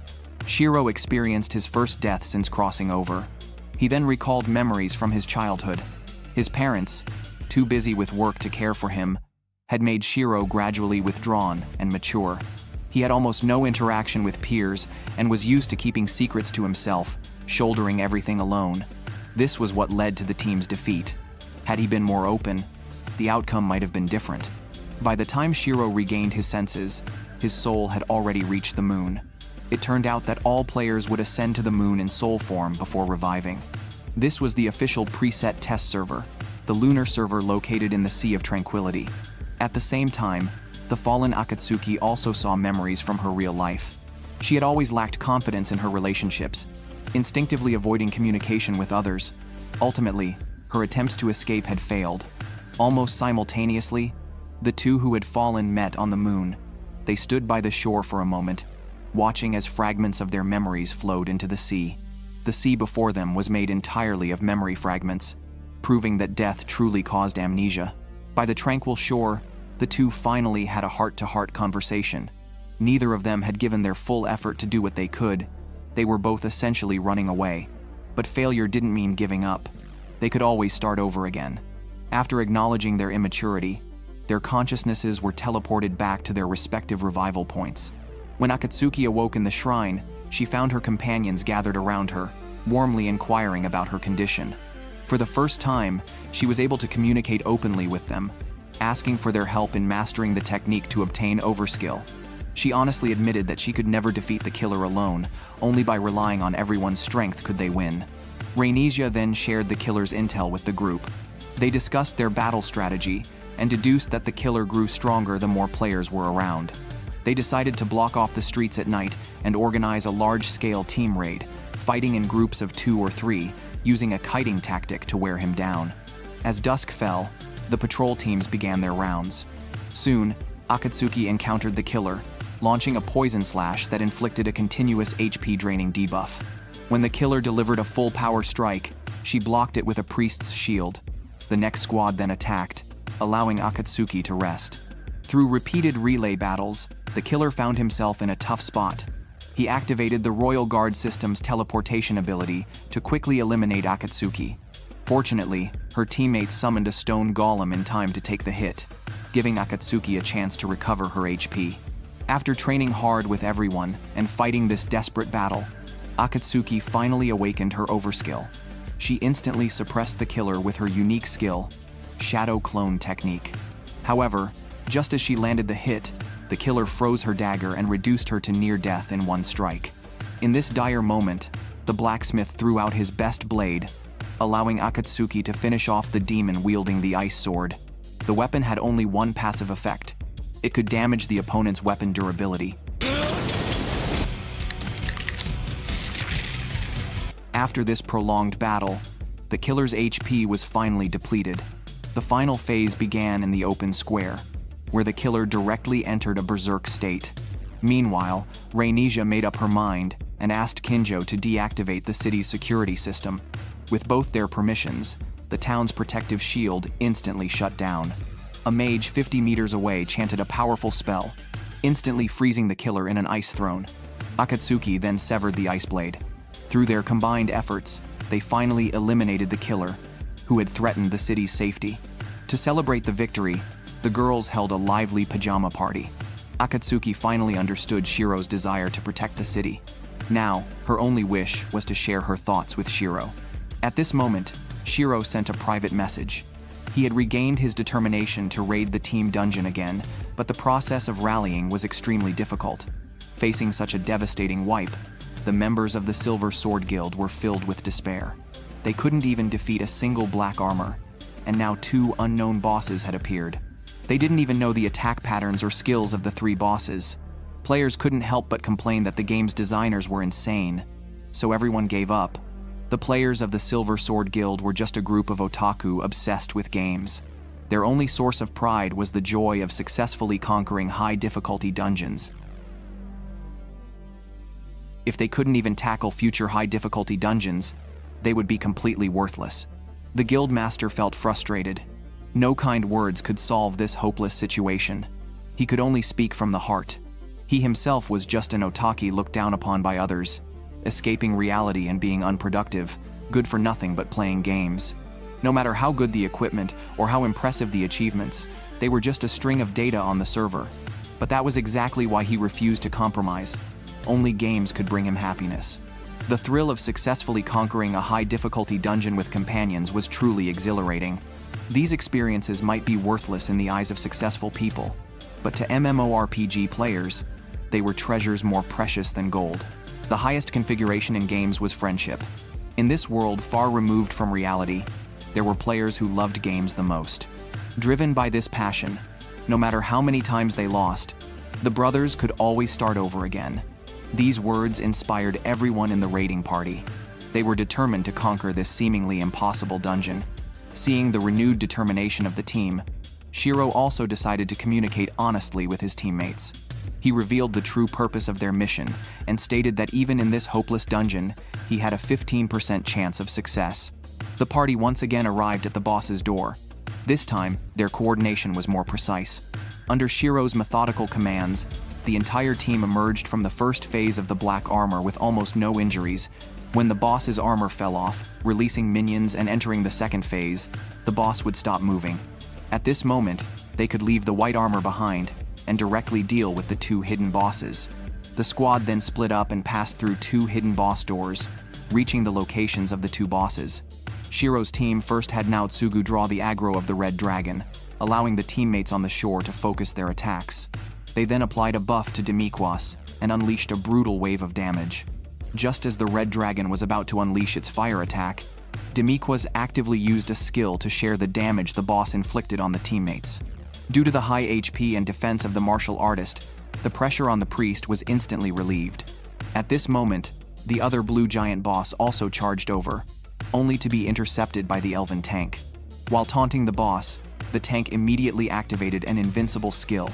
S1: Shiro experienced his first death since crossing over. He then recalled memories from his childhood. His parents, too busy with work to care for him, had made Shiro gradually withdrawn and mature. He had almost no interaction with peers and was used to keeping secrets to himself, shouldering everything alone. This was what led to the team's defeat. Had he been more open, the outcome might have been different. By the time Shiro regained his senses, his soul had already reached the moon. It turned out that all players would ascend to the moon in soul form before reviving. This was the official preset test server, the lunar server located in the Sea of Tranquility. At the same time, the fallen Akatsuki also saw memories from her real life. She had always lacked confidence in her relationships, instinctively avoiding communication with others. Ultimately, her attempts to escape had failed. Almost simultaneously, the two who had fallen met on the moon. They stood by the shore for a moment, watching as fragments of their memories flowed into the sea. The sea before them was made entirely of memory fragments, proving that death truly caused amnesia. By the tranquil shore, the two finally had a heart-to-heart conversation. Neither of them had given their full effort to do what they could. They were both essentially running away. But failure didn't mean giving up. They could always start over again. After acknowledging their immaturity, their consciousnesses were teleported back to their respective revival points. When Akatsuki awoke in the shrine, she found her companions gathered around her, warmly inquiring about her condition. For the first time, she was able to communicate openly with them, asking for their help in mastering the technique to obtain overskill. She honestly admitted that she could never defeat the killer alone, only by relying on everyone's strength could they win. Rhaenysia then shared the killer's intel with the group. They discussed their battle strategy and deduced that the killer grew stronger the more players were around. They decided to block off the streets at night and organize a large-scale team raid, fighting in groups of 2 or 3, using a kiting tactic to wear him down. As dusk fell, the patrol teams began their rounds. Soon, Akatsuki encountered the killer, launching a poison slash that inflicted a continuous HP-draining debuff. When the killer delivered a full-power strike, she blocked it with a priest's shield. The next squad then attacked, allowing Akatsuki to rest. Through repeated relay battles, the killer found himself in a tough spot. He activated the Royal Guard system's teleportation ability to quickly eliminate Akatsuki. Fortunately, her teammates summoned a stone golem in time to take the hit, giving Akatsuki a chance to recover her HP. After training hard with everyone and fighting this desperate battle, Akatsuki finally awakened her overskill. She instantly suppressed the killer with her unique skill, Shadow Clone Technique. However, just as she landed the hit, the killer froze her dagger and reduced her to near death in one strike. In this dire moment, the blacksmith threw out his best blade, allowing Akatsuki to finish off the demon wielding the ice sword. The weapon had only one passive effect. It could damage the opponent's weapon durability. After this prolonged battle, the killer's HP was finally depleted. The final phase began in the open square, where the killer directly entered a berserk state. Meanwhile, Rhaenysia made up her mind and asked Kinjo to deactivate the city's security system. With both their permissions, the town's protective shield instantly shut down. A mage 50 meters away chanted a powerful spell, instantly freezing the killer in an ice throne. Akatsuki then severed the ice blade. Through their combined efforts, they finally eliminated the killer, who had threatened the city's safety. To celebrate the victory, the girls held a lively pajama party. Akatsuki finally understood Shiro's desire to protect the city. Now, her only wish was to share her thoughts with Shiro. At this moment, Shiro sent a private message. He had regained his determination to raid the team dungeon again, but the process of rallying was extremely difficult. Facing such a devastating wipe, the members of the Silver Sword Guild were filled with despair. They couldn't even defeat a single black armor, and now 2 unknown bosses had appeared. They didn't even know the attack patterns or skills of the 3 bosses. Players couldn't help but complain that the game's designers were insane, so everyone gave up. The players of the Silver Sword Guild were just a group of otaku obsessed with games. Their only source of pride was the joy of successfully conquering high-difficulty dungeons. If they couldn't even tackle future high-difficulty dungeons, they would be completely worthless. The guildmaster felt frustrated. No kind words could solve this hopeless situation. He could only speak from the heart. He himself was just an otaki looked down upon by others, escaping reality and being unproductive, good for nothing but playing games. No matter how good the equipment or how impressive the achievements, they were just a string of data on the server. But that was exactly why he refused to compromise. Only games could bring him happiness. The thrill of successfully conquering a high-difficulty dungeon with companions was truly exhilarating. These experiences might be worthless in the eyes of successful people, but to MMORPG players, they were treasures more precious than gold. The highest configuration in games was friendship. In this world far removed from reality, there were players who loved games the most. Driven by this passion, no matter how many times they lost, the brothers could always start over again. These words inspired everyone in the raiding party. They were determined to conquer this seemingly impossible dungeon. Seeing the renewed determination of the team, Shiro also decided to communicate honestly with his teammates. He revealed the true purpose of their mission and stated that even in this hopeless dungeon, he had a 15% chance of success. The party once again arrived at the boss's door. This time, their coordination was more precise. Under Shiro's methodical commands, the entire team emerged from the first phase of the black armor with almost no injuries. When the boss's armor fell off, releasing minions and entering the second phase, the boss would stop moving. At this moment, they could leave the white armor behind and directly deal with the two hidden bosses. The squad then split up and passed through two hidden boss doors, reaching the locations of the two bosses. Shiro's team first had Naotsugu draw the aggro of the red dragon, allowing the teammates on the shore to focus their attacks. They then applied a buff to Demiquas and unleashed a brutal wave of damage. Just as the red dragon was about to unleash its fire attack, Demiquas actively used a skill to share the damage the boss inflicted on the teammates. Due to the high HP and defense of the martial artist, the pressure on the priest was instantly relieved. At this moment, the other blue giant boss also charged over, only to be intercepted by the elven tank. While taunting the boss, the tank immediately activated an invincible skill,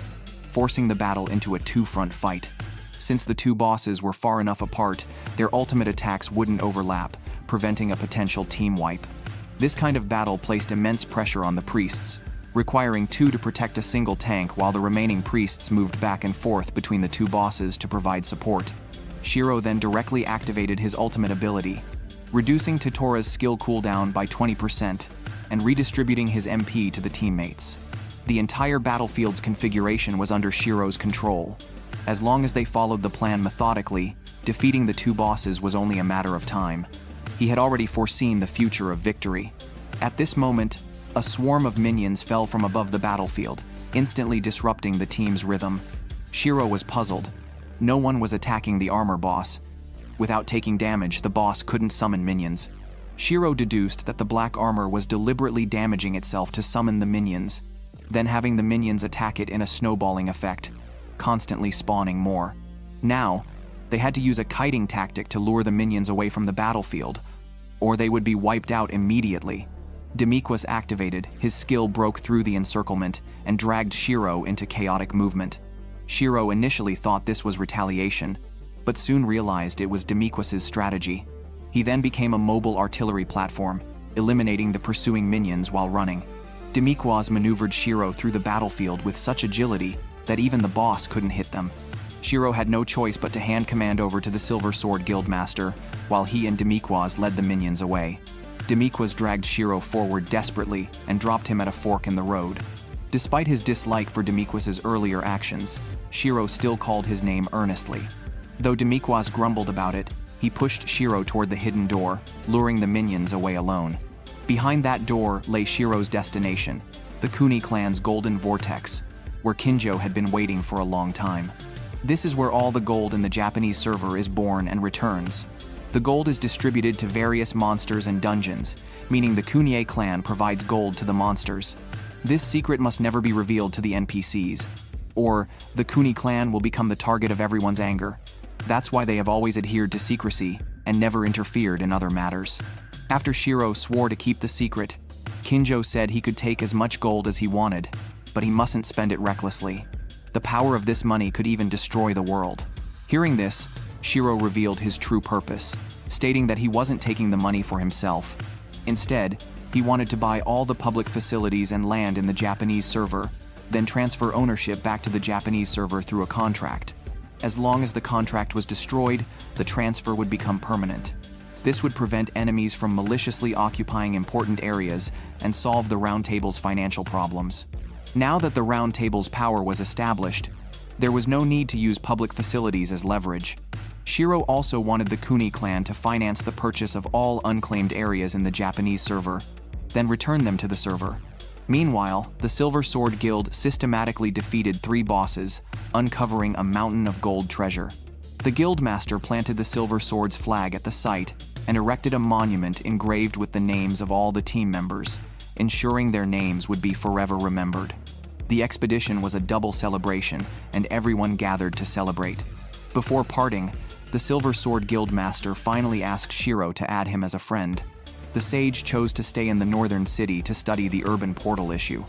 S1: forcing the battle into a two-front fight. Since the two bosses were far enough apart, their ultimate attacks wouldn't overlap, preventing a potential team wipe. This kind of battle placed immense pressure on the priests, requiring two to protect a single tank while the remaining priests moved back and forth between the two bosses to provide support. Shiro then directly activated his ultimate ability, reducing Totora's skill cooldown by 20% and redistributing his MP to the teammates. The entire battlefield's configuration was under Shiro's control. As long as they followed the plan methodically, defeating the two bosses was only a matter of time. He had already foreseen the future of victory. At this moment, a swarm of minions fell from above the battlefield, instantly disrupting the team's rhythm. Shiro was puzzled. No one was attacking the armor boss. Without taking damage, the boss couldn't summon minions. Shiro deduced that the black armor was deliberately damaging itself to summon the minions, then having the minions attack it in a snowballing effect, constantly spawning more. Now, they had to use a kiting tactic to lure the minions away from the battlefield, or they would be wiped out immediately. Demiquas activated, his skill broke through the encirclement and dragged Shiro into chaotic movement. Shiro initially thought this was retaliation, but soon realized it was Demiquas' strategy. He then became a mobile artillery platform, eliminating the pursuing minions while running. Demiquas maneuvered Shiro through the battlefield with such agility that even the boss couldn't hit them. Shiro had no choice but to hand command over to the Silver Sword Guildmaster, while he and Demiquas led the minions away. Demiquas dragged Shiro forward desperately and dropped him at a fork in the road. Despite his dislike for Demiquas' earlier actions, Shiro still called his name earnestly. Though Demiquas grumbled about it, he pushed Shiro toward the hidden door, luring the minions away alone. Behind that door lay Shiro's destination, the Kuni clan's Golden Vortex, where Kinjo had been waiting for a long time. This is where all the gold in the Japanese server is born and returns. The gold is distributed to various monsters and dungeons, meaning the Kunie clan provides gold to the monsters. This secret must never be revealed to the NPCs, or the Kuni clan will become the target of everyone's anger. That's why they have always adhered to secrecy and never interfered in other matters. After Shiro swore to keep the secret, Kinjo said he could take as much gold as he wanted, but he mustn't spend it recklessly. The power of this money could even destroy the world. Hearing this, Shiro revealed his true purpose, stating that he wasn't taking the money for himself. Instead, He wanted to buy all the public facilities and land in the Japanese server, then transfer ownership back to the Japanese server through a contract. As long as the contract was destroyed, the transfer would become permanent. This would prevent enemies from maliciously occupying important areas and solve the Round Table's financial problems. Now that the Round Table's power was established, there was no need to use public facilities as leverage. Shiro also wanted the Kuni clan to finance the purchase of all unclaimed areas in the Japanese server, then return them to the server. Meanwhile, the Silver Sword Guild systematically defeated 3 bosses, uncovering a mountain of gold treasure. The Guildmaster planted the Silver Sword's flag at the site and erected a monument engraved with the names of all the team members, ensuring their names would be forever remembered. The expedition was a double celebration, and everyone gathered to celebrate. Before parting, the Silver Sword Guildmaster finally asked Shiro to add him as a friend. The sage chose to stay in the northern city to study the urban portal issue.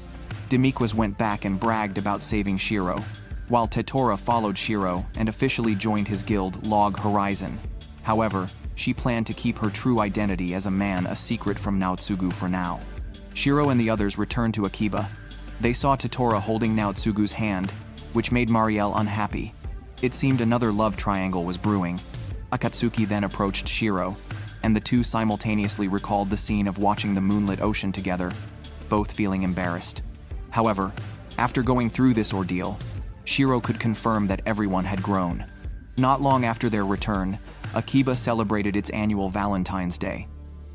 S1: Demiquas went back and bragged about saving Shiro, while Tetora followed Shiro and officially joined his guild, Log Horizon. However, she planned to keep her true identity as a man a secret from Naotsugu for now. Shiro and the others returned to Akiba. They saw Tetora holding Naotsugu's hand, which made Marielle unhappy. It seemed another love triangle was brewing. Akatsuki then approached Shiro, and the two simultaneously recalled the scene of watching the moonlit ocean together, both feeling embarrassed. However, after going through this ordeal, Shiro could confirm that everyone had grown. Not long after their return, Akiba celebrated its annual Valentine's Day.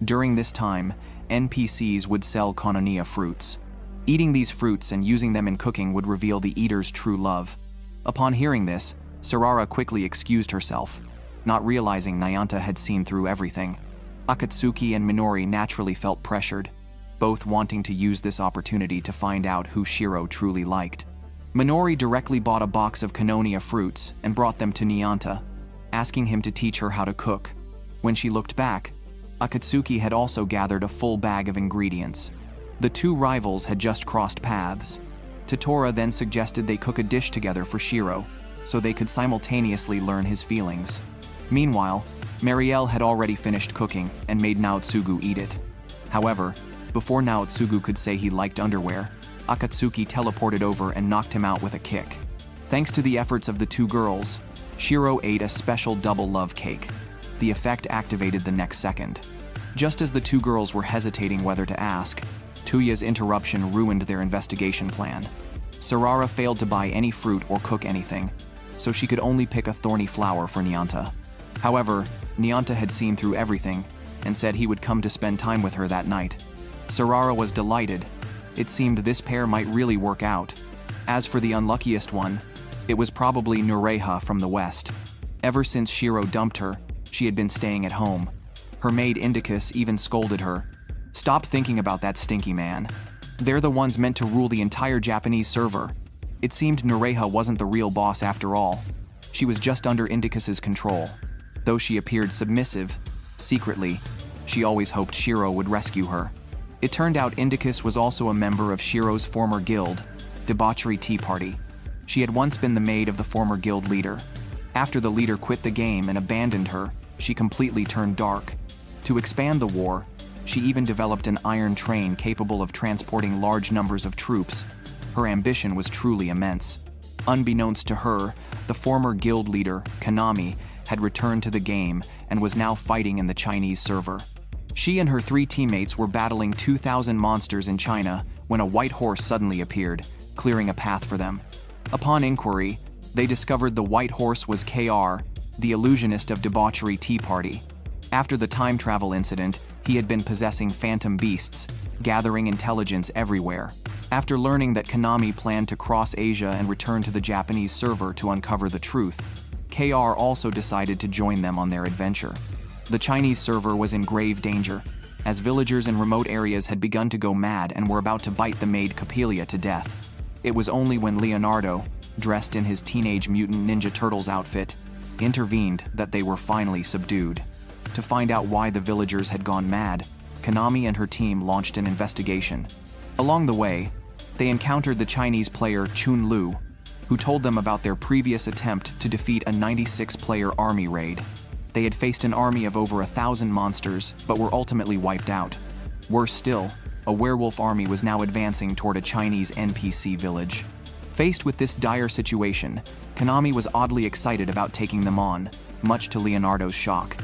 S1: During this time, NPCs would sell Kononia fruits. Eating these fruits and using them in cooking would reveal the eater's true love. Upon hearing this, Sarara quickly excused herself, not realizing Nayanta had seen through everything. Akatsuki and Minori naturally felt pressured, both wanting to use this opportunity to find out who Shiro truly liked. Minori directly bought a box of Kononia fruits and brought them to Nayanta, asking him to teach her how to cook. When she looked back, Akatsuki had also gathered a full bag of ingredients. The two rivals had just crossed paths. Tetora then suggested they cook a dish together for Shiro, so they could simultaneously learn his feelings. Meanwhile, Marielle had already finished cooking and made Naotsugu eat it. However, before Naotsugu could say he liked underwear, Akatsuki teleported over and knocked him out with a kick. Thanks to the efforts of the two girls, Shiro ate a special double love cake. The effect activated the next second. Just as the two girls were hesitating whether to ask, Tuya's interruption ruined their investigation plan. Sarara failed to buy any fruit or cook anything, so she could only pick a thorny flower for Nayanta. However, Nayanta had seen through everything and said he would come to spend time with her that night. Sarara was delighted. It seemed this pair might really work out. As for the unluckiest one, it was probably Nureha from the west. Ever since Shiro dumped her, she had been staying at home. Her maid Indicus even scolded her. "Stop thinking about that stinky man. They're the ones meant to rule the entire Japanese server." It seemed Nureha wasn't the real boss after all. She was just under Indicus's control. Though she appeared submissive, secretly, she always hoped Shiro would rescue her. It turned out Indicus was also a member of Shiro's former guild, Debauchery Tea Party. She had once been the maid of the former guild leader. After the leader quit the game and abandoned her, she completely turned dark. To expand the war, she even developed an iron train capable of transporting large numbers of troops. Her ambition was truly immense. Unbeknownst to her, the former guild leader, Kanami, had returned to the game and was now fighting in the Chinese server. She and her 3 teammates were battling 2,000 monsters in China when a white horse suddenly appeared, clearing a path for them. Upon inquiry, they discovered the white horse was KR, the illusionist of Debauchery Tea Party. After the time travel incident, he had been possessing phantom beasts, gathering intelligence everywhere. After learning that Kanami planned to cross Asia and return to the Japanese server to uncover the truth, KR also decided to join them on their adventure. The Chinese server was in grave danger, as villagers in remote areas had begun to go mad and were about to bite the maid Coppelia to death. It was only when Leonardo, dressed in his Teenage Mutant Ninja Turtles outfit, intervened that they were finally subdued. To find out why the villagers had gone mad, Kanami and her team launched an investigation. Along the way, they encountered the Chinese player Chun Lu, who told them about their previous attempt to defeat a 96-player army raid. They had faced an army of over 1,000 monsters, but were ultimately wiped out. Worse still, a werewolf army was now advancing toward a Chinese NPC village. Faced with this dire situation, Konami was oddly excited about taking them on, much to Leonardo's shock.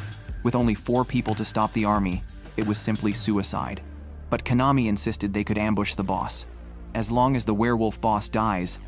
S1: With only 4 people to stop the army, it was simply suicide. But Konami insisted they could ambush the boss. As long as the werewolf boss dies,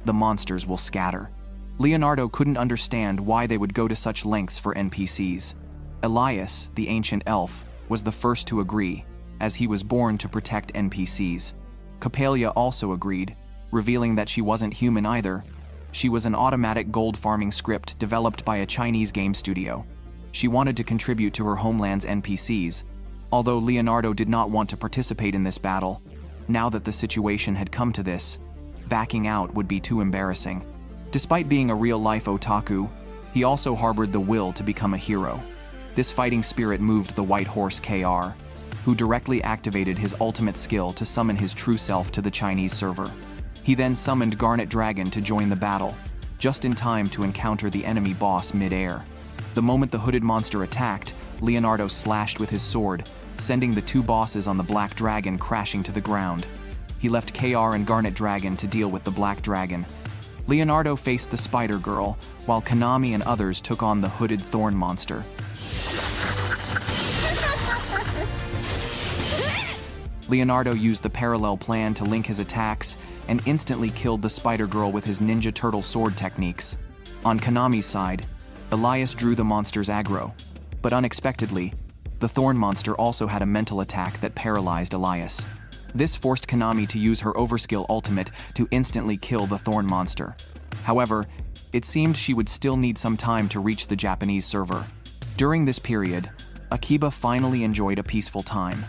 S1: the monsters will scatter. Leonardo couldn't understand why they would go to such lengths for NPCs. Elias, the ancient elf, was the first to agree, as he was born to protect NPCs. Copalia also agreed, revealing that she wasn't human either. She was an automatic gold farming script developed by a Chinese game studio. She wanted to contribute to her homeland's NPCs, although Leonardo did not want to participate in this battle. Now that the situation had come to this, backing out would be too embarrassing. Despite being a real-life otaku, he also harbored the will to become a hero. This fighting spirit moved the White Horse KR, who directly activated his ultimate skill to summon his true self to the Chinese server. He then summoned Garnet Dragon to join the battle, just in time to encounter the enemy boss mid-air. The moment the hooded monster attacked, Leonardo slashed with his sword, sending the 2 bosses on the Black Dragon crashing to the ground. He left KR and Garnet Dragon to deal with the Black Dragon. Leonardo faced the Spider Girl, while Konami and others took on the hooded Thorn monster. Leonardo used the parallel plan to link his attacks and instantly killed the Spider Girl with his Ninja Turtle sword techniques. On Konami's side, Elias drew the monster's aggro, but unexpectedly, the Thorn monster also had a mental attack that paralyzed Elias. This forced Konami to use her overskill ultimate to instantly kill the Thorn monster. However, it seemed she would still need some time to reach the Japanese server. During this period, Akiba finally enjoyed a peaceful time.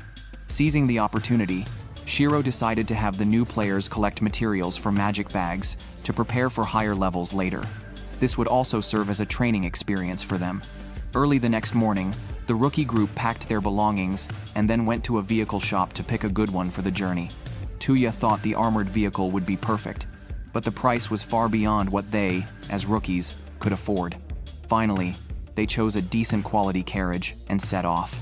S1: Seizing the opportunity, Shiro decided to have the new players collect materials for magic bags to prepare for higher levels later. This would also serve as a training experience for them. Early the next morning, the rookie group packed their belongings and then went to a vehicle shop to pick a good one for the journey. Tuya thought the armored vehicle would be perfect, but the price was far beyond what they, as rookies, could afford. Finally, they chose a decent quality carriage and set off.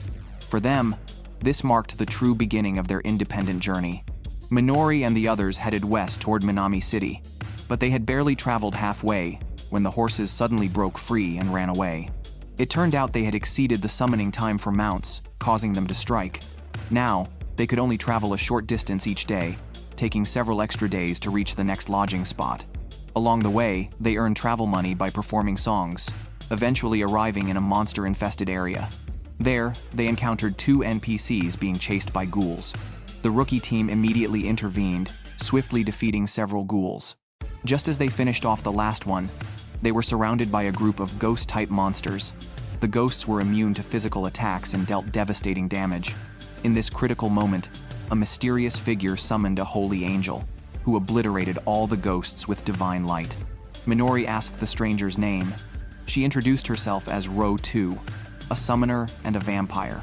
S1: For them, this marked the true beginning of their independent journey. Minori and the others headed west toward Minami City, but they had barely traveled halfway when the horses suddenly broke free and ran away. It turned out they had exceeded the summoning time for mounts, causing them to strike. Now, they could only travel a short distance each day, taking several extra days to reach the next lodging spot. Along the way, they earned travel money by performing songs, eventually arriving in a monster-infested area. There, they encountered 2 NPCs being chased by ghouls. The rookie team immediately intervened, swiftly defeating several ghouls. Just as they finished off the last one, they were surrounded by a group of ghost-type monsters. The ghosts were immune to physical attacks and dealt devastating damage. In this critical moment, a mysterious figure summoned a holy angel, who obliterated all the ghosts with divine light. Minori asked the stranger's name. She introduced herself as Ro 2, a summoner and a vampire.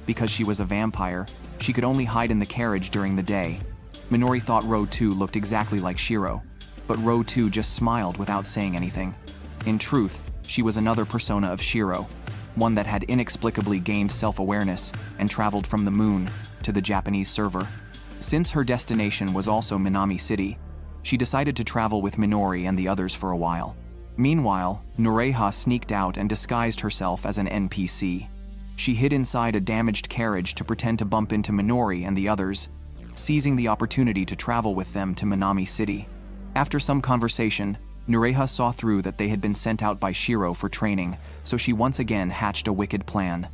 S1: Because she was a vampire, she could only hide in the carriage during the day. Minori thought Ro 2 looked exactly like Shiro, but Ro 2 just smiled without saying anything. In truth, she was another persona of Shiro, one that had inexplicably gained self-awareness and traveled from the moon to the Japanese server. Since her destination was also Minami City, she decided to travel with Minori and the others for a while. Meanwhile, Nureha sneaked out and disguised herself as an NPC. She hid inside a damaged carriage to pretend to bump into Minori and the others, seizing the opportunity to travel with them to Minami City. After some conversation, Nureha saw through that they had been sent out by Shiro for training, so she once again hatched a wicked plan.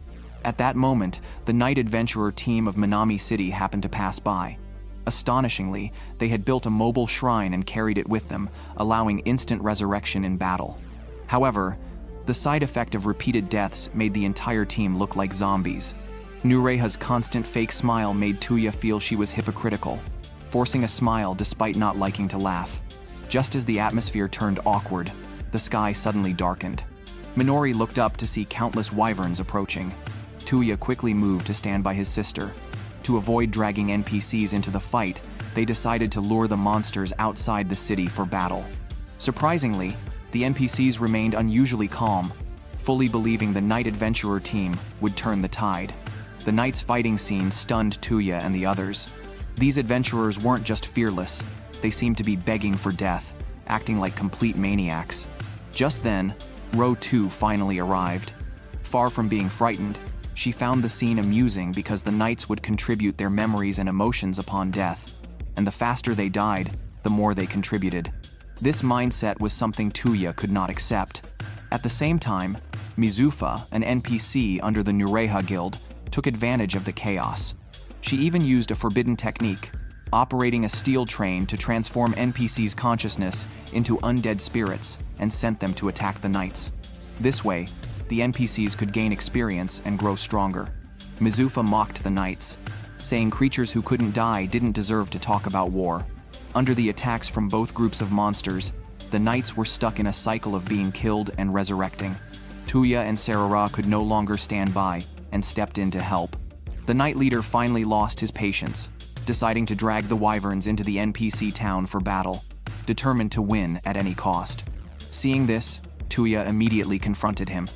S1: At that moment, the night adventurer team of Minami City happened to pass by. Astonishingly, they had built a mobile shrine and carried it with them, allowing instant resurrection in battle. However, the side effect of repeated deaths made the entire team look like zombies. Nureha's constant fake smile made Tuya feel she was hypocritical, forcing a smile despite not liking to laugh. Just as the atmosphere turned awkward, the sky suddenly darkened. Minori looked up to see countless wyverns approaching. Tuya quickly moved to stand by his sister. To avoid dragging NPCs into the fight, they decided to lure the monsters outside the city for battle. Surprisingly, the NPCs remained unusually calm, fully believing the night adventurer team would turn the tide. The night's fighting scene stunned Tuya and the others. These adventurers weren't just fearless, they seemed to be begging for death, acting like complete maniacs. Just then, Row 2 finally arrived. Far from being frightened, she found the scene amusing because the knights would contribute their memories and emotions upon death, and the faster they died, the more they contributed. This mindset was something Tuya could not accept. At the same time, Mizufa, an NPC under the Nureha Guild, took advantage of the chaos. She even used a forbidden technique, operating a steel train to transform NPCs' consciousness into undead spirits and sent them to attack the knights. This way, the NPCs could gain experience and grow stronger. Mizufa mocked the knights, saying creatures who couldn't die didn't deserve to talk about war. Under the attacks from both groups of monsters, the knights were stuck in a cycle of being killed and resurrecting. Tuya and Sarara could no longer stand by and stepped in to help. The knight leader finally lost his patience, deciding to drag the wyverns into the NPC town for battle, determined to win at any cost. Seeing this, Tuya immediately confronted him,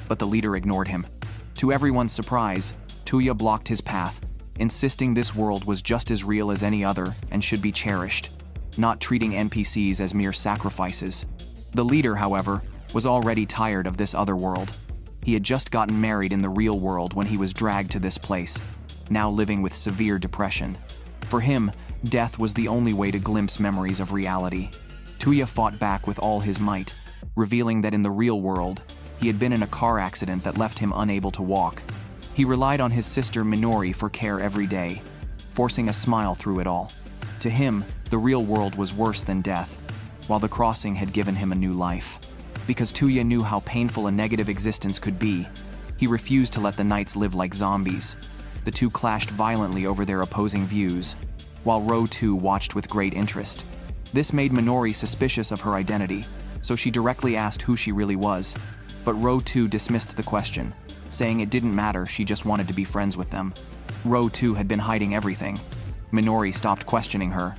S1: but the leader ignored him. To everyone's surprise, Tuya blocked his path, insisting this world was just as real as any other and should be cherished, not treating NPCs as mere sacrifices. The leader, however, was already tired of this other world. He had just gotten married in the real world when he was dragged to this place, now living with severe depression. For him, death was the only way to glimpse memories of reality. Tuya fought back with all his might, revealing that in the real world, he had been in a car accident that left him unable to walk. He relied on his sister Minori for care every day, forcing a smile through it all. To him, the real world was worse than death, while the crossing had given him a new life. Because Tuya knew how painful a negative existence could be, he refused to let the knights live like zombies. The two clashed violently over their opposing views, while Row 2 watched with great interest. This made Minori suspicious of her identity, so she directly asked who she really was. But Row 2 dismissed the question, saying it didn't matter, she just wanted to be friends with them. Row 2 had been hiding everything. Minori stopped questioning her.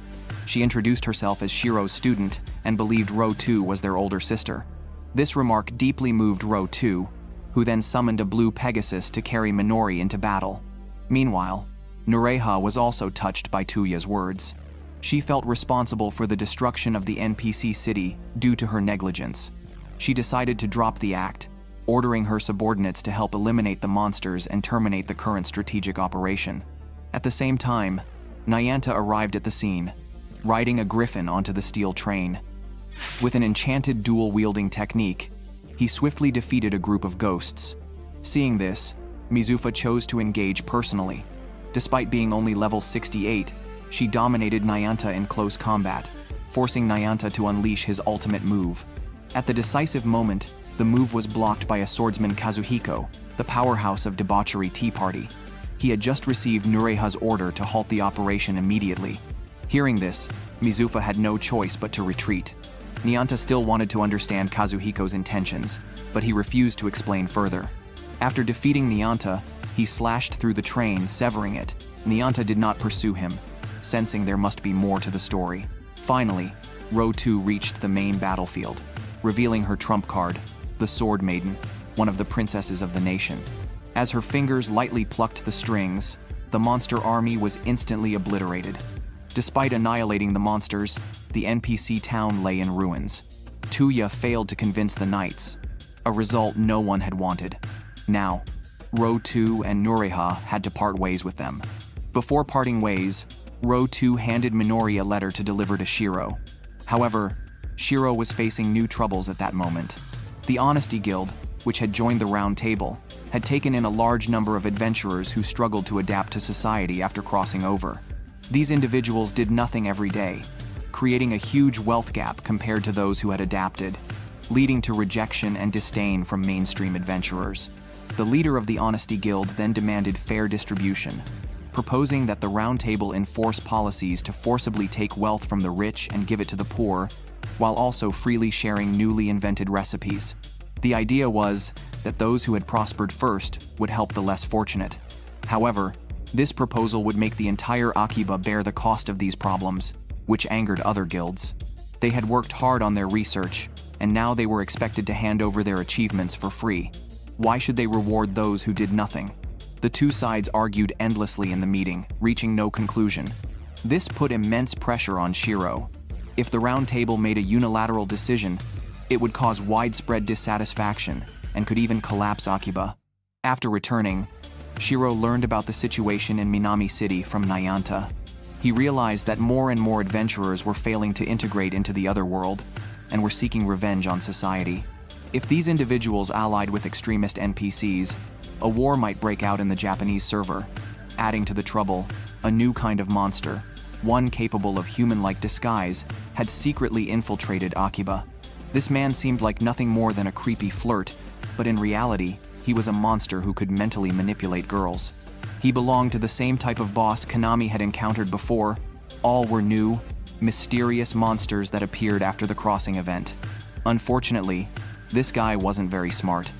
S1: She introduced herself as Shiro's student and believed Row 2 was their older sister. This remark deeply moved Row 2, who then summoned a blue Pegasus to carry Minori into battle. Meanwhile, Nureha was also touched by Tuya's words. She felt responsible for the destruction of the NPC city due to her negligence. She decided to drop the act, ordering her subordinates to help eliminate the monsters and terminate the current strategic operation. At the same time, Nyanta arrived at the scene, riding a griffin onto the steel train. With an enchanted dual-wielding technique, he swiftly defeated a group of ghosts. Seeing this, Mizufa chose to engage personally. Despite being only level 68, she dominated Nyanta in close combat, forcing Nyanta to unleash his ultimate move. At the decisive moment, the move was blocked by a swordsman Kazuhiko, the powerhouse of debauchery Tea Party. He had just received Nureha's order to halt the operation immediately. Hearing this, Mizufa had no choice but to retreat. Nyanta still wanted to understand Kazuhiko's intentions, but he refused to explain further. After defeating Nyanta, he slashed through the train, severing it. Nyanta did not pursue him, sensing there must be more to the story. Finally, Row 2 reached the main battlefield, revealing her trump card, the Sword Maiden, one of the princesses of the nation. As her fingers lightly plucked the strings, the monster army was instantly obliterated. Despite annihilating the monsters, the NPC town lay in ruins. Tuya failed to convince the knights, a result no one had wanted. Now, Row 2 and Nureha had to part ways with them. Before parting ways, Row 2 handed Minori a letter to deliver to Shiro. However, Shiro was facing new troubles at that moment. The Honesty Guild, which had joined the Round Table, had taken in a large number of adventurers who struggled to adapt to society after crossing over. These individuals did nothing every day, creating a huge wealth gap compared to those who had adapted, leading to rejection and disdain from mainstream adventurers. The leader of the Honesty Guild then demanded fair distribution, proposing that the Round Table enforce policies to forcibly take wealth from the rich and give it to the poor, while also freely sharing newly invented recipes. The idea was that those who had prospered first would help the less fortunate. However, this proposal would make the entire Akiba bear the cost of these problems, which angered other guilds. They had worked hard on their research, and now they were expected to hand over their achievements for free. Why should they reward those who did nothing? The two sides argued endlessly in the meeting, reaching no conclusion. This put immense pressure on Shiro. If the Round Table made a unilateral decision, it would cause widespread dissatisfaction and could even collapse Akiba. After returning, Shiro learned about the situation in Minami City from Nayanta. He realized that more and more adventurers were failing to integrate into the other world and were seeking revenge on society. If these individuals allied with extremist NPCs, a war might break out in the Japanese server. Adding to the trouble, a new kind of monster, one capable of human-like disguise, had secretly infiltrated Akiba. This man seemed like nothing more than a creepy flirt, but in reality, he was a monster who could mentally manipulate girls. He belonged to the same type of boss Konami had encountered before. All were new, mysterious monsters that appeared after the crossing event. Unfortunately, this guy wasn't very smart.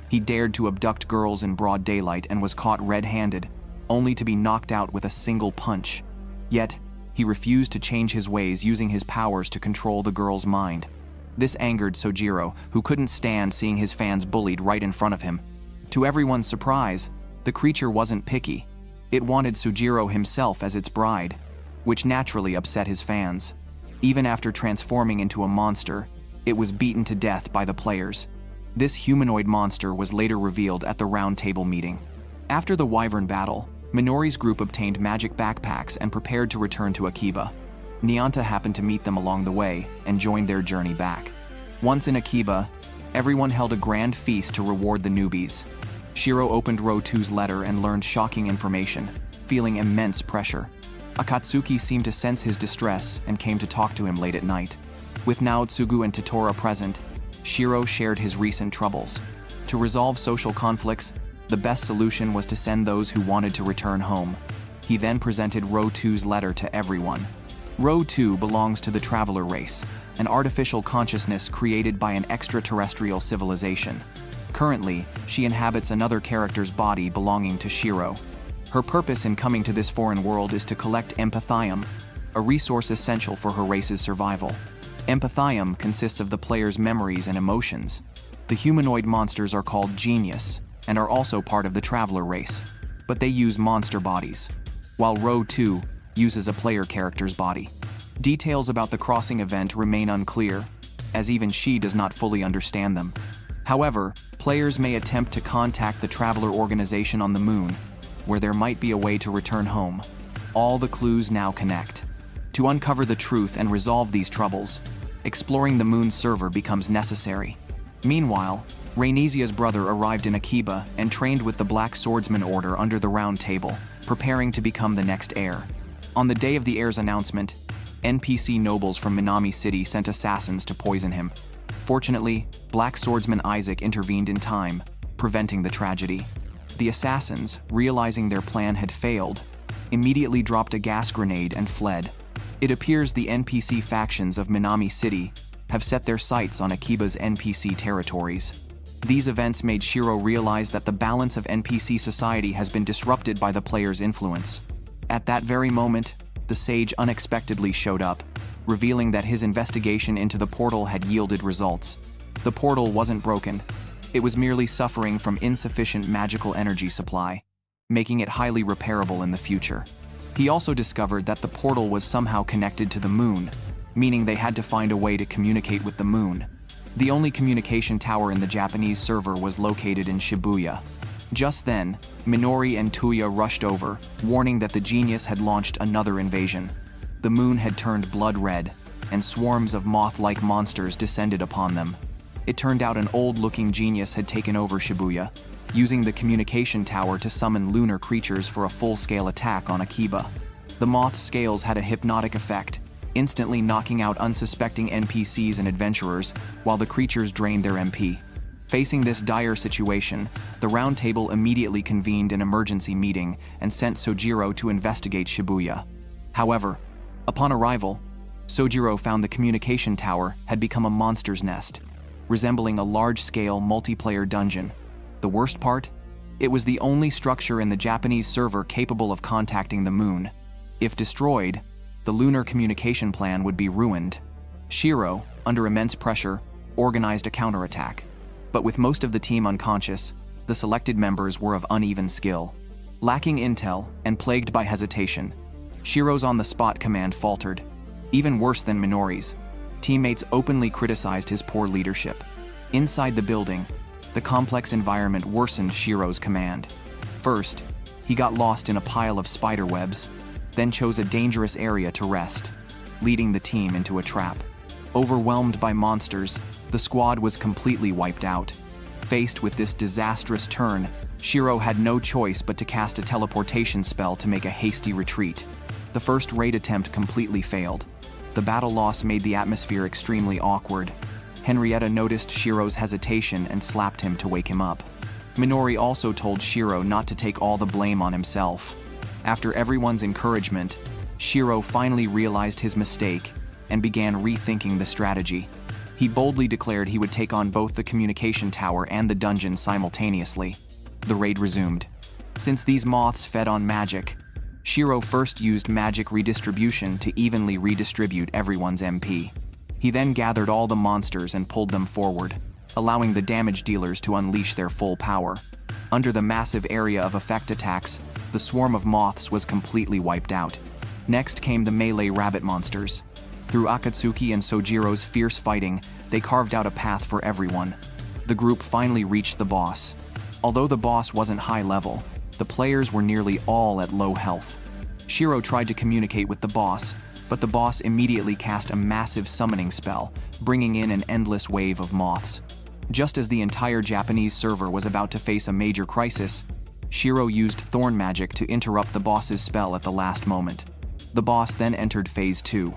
S1: He dared to abduct girls in broad daylight and was caught red-handed, only to be knocked out with a single punch. Yet, he refused to change his ways, using his powers to control the girl's mind. This angered Sojiro, who couldn't stand seeing his fans bullied right in front of him. To everyone's surprise, the creature wasn't picky. It wanted Sojiro himself as its bride, which naturally upset his fans. Even after transforming into a monster, it was beaten to death by the players. This humanoid monster was later revealed at the Round Table meeting. After the Wyvern battle, Minori's group obtained magic backpacks and prepared to return to Akiba. Nayanta happened to meet them along the way and joined their journey back. Once in Akiba, everyone held a grand feast to reward the newbies. Shiro opened Row 2's letter and learned shocking information, feeling immense pressure. Akatsuki seemed to sense his distress and came to talk to him late at night. With Naotsugu and Totoro present, Shiro shared his recent troubles. To resolve social conflicts, the best solution was to send those who wanted to return home. He then presented Row 2's letter to everyone. Row 2 belongs to the Traveler race, an artificial consciousness created by an extraterrestrial civilization. Currently, she inhabits another character's body belonging to Shiro. Her purpose in coming to this foreign world is to collect Empathium, a resource essential for her race's survival. Empathium consists of the player's memories and emotions. The humanoid monsters are called Genius and are also part of the Traveler race, but they use monster bodies, while Row 2 uses a player character's body. Details about the crossing event remain unclear, as even she does not fully understand them. However, players may attempt to contact the Traveler organization on the moon, where there might be a way to return home. All the clues now connect. To uncover the truth and resolve these troubles, exploring the moon's server becomes necessary. Meanwhile, Rainesia's brother arrived in Akiba and trained with the Black Swordsman Order under the Round Table, preparing to become the next heir. On the day of the heir's announcement, NPC nobles from Minami City sent assassins to poison him. Fortunately, Black Swordsman Isaac intervened in time, preventing the tragedy. The assassins, realizing their plan had failed, immediately dropped a gas grenade and fled. It appears the NPC factions of Minami City have set their sights on Akiba's NPC territories. These events made Shiro realize that the balance of NPC society has been disrupted by the player's influence. At that very moment, the sage unexpectedly showed up, revealing that his investigation into the portal had yielded results. The portal wasn't broken. It was merely suffering from insufficient magical energy supply, making it highly repairable in the future. He also discovered that the portal was somehow connected to the moon, meaning they had to find a way to communicate with the moon. The only communication tower in the Japanese server was located in Shibuya. Just then, Minori and Tuya rushed over, warning that the genius had launched another invasion. The moon had turned blood red, and swarms of moth-like monsters descended upon them. It turned out an old-looking genius had taken over Shibuya, using the communication tower to summon lunar creatures for a full-scale attack on Akiba. The moth's scales had a hypnotic effect, instantly knocking out unsuspecting NPCs and adventurers, while the creatures drained their MP. Facing this dire situation, the Round Table immediately convened an emergency meeting and sent Sojiro to investigate Shibuya. However, upon arrival, Sojiro found the communication tower had become a monster's nest, resembling a large-scale multiplayer dungeon. The worst part? It was the only structure in the Japanese server capable of contacting the moon. If destroyed, the lunar communication plan would be ruined. Shiro, under immense pressure, organized a counterattack. But with most of the team unconscious, the selected members were of uneven skill. Lacking intel and plagued by hesitation, Shiro's on-the-spot command faltered. Even worse than Minori's, teammates openly criticized his poor leadership. Inside the building, the complex environment worsened Shiro's command. First, he got lost in a pile of spider webs, then chose a dangerous area to rest, leading the team into a trap. Overwhelmed by monsters, the squad was completely wiped out. Faced with this disastrous turn, Shiro had no choice but to cast a teleportation spell to make a hasty retreat. The first raid attempt completely failed. The battle loss made the atmosphere extremely awkward. Henrietta noticed Shiro's hesitation and slapped him to wake him up. Minori also told Shiro not to take all the blame on himself. After everyone's encouragement, Shiro finally realized his mistake and began rethinking the strategy. He boldly declared he would take on both the communication tower and the dungeon simultaneously. The raid resumed. Since these moths fed on magic, Shiro first used magic redistribution to evenly redistribute everyone's MP. He then gathered all the monsters and pulled them forward, allowing the damage dealers to unleash their full power. Under the massive area of effect attacks, the swarm of moths was completely wiped out. Next came the melee rabbit monsters. Through Akatsuki and Sojiro's fierce fighting, they carved out a path for everyone. The group finally reached the boss. Although the boss wasn't high level, the players were nearly all at low health. Shiro tried to communicate with the boss, but the boss immediately cast a massive summoning spell, bringing in an endless wave of moths. Just as the entire Japanese server was about to face a major crisis, Shiro used thorn magic to interrupt the boss's spell at the last moment. The boss then entered Phase 2.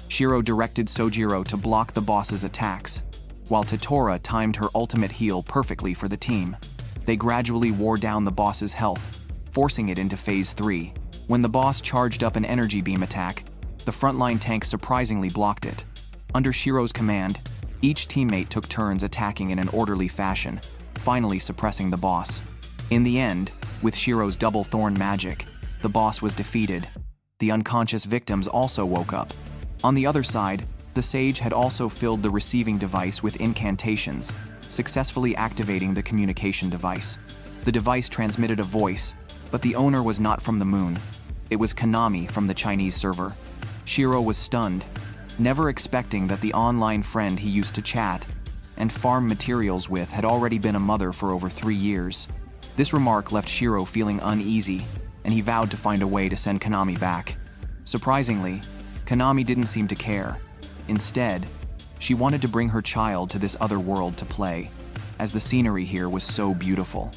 S1: Shiro directed Sojiro to block the boss's attacks, while Totoro timed her ultimate heal perfectly for the team. They gradually wore down the boss's health, forcing it into Phase 3. When the boss charged up an energy beam attack, the frontline tank surprisingly blocked it. Under Shiro's command, each teammate took turns attacking in an orderly fashion, finally suppressing the boss. In the end, with Shiro's double thorn magic, the boss was defeated. The unconscious victims also woke up. On the other side, the sage had also filled the receiving device with incantations, successfully activating the communication device. The device transmitted a voice, but the owner was not from the moon. It was Konami from the Chinese server. Shiro was stunned, never expecting that the online friend he used to chat and farm materials with had already been a mother for over 3 years. This remark left Shiro feeling uneasy, and he vowed to find a way to send Konami back. Surprisingly, Konami didn't seem to care. Instead, she wanted to bring her child to this other world to play, as the scenery here was so beautiful.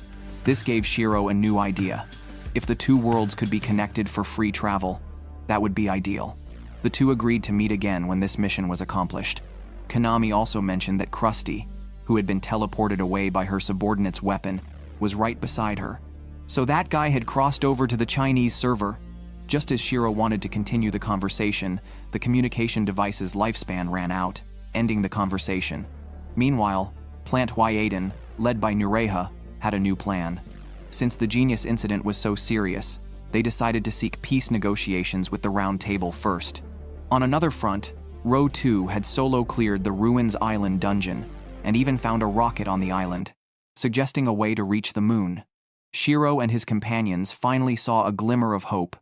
S1: This gave Shiro a new idea. If the two worlds could be connected for free travel, that would be ideal. The two agreed to meet again when this mission was accomplished. Konami also mentioned that Krusty, who had been teleported away by her subordinate's weapon, was right beside her. So that guy had crossed over to the Chinese server. Just as Shiro wanted to continue the conversation, the communication device's lifespan ran out, ending the conversation. Meanwhile, Plant Hyaden, led by Nureha, had a new plan. Since the Genius incident was so serious, they decided to seek peace negotiations with the Round Table first. On another front, Row 2 had solo cleared the Ruins Island dungeon, and even found a rocket on the island, suggesting a way to reach the moon. Shiro and his companions finally saw a glimmer of hope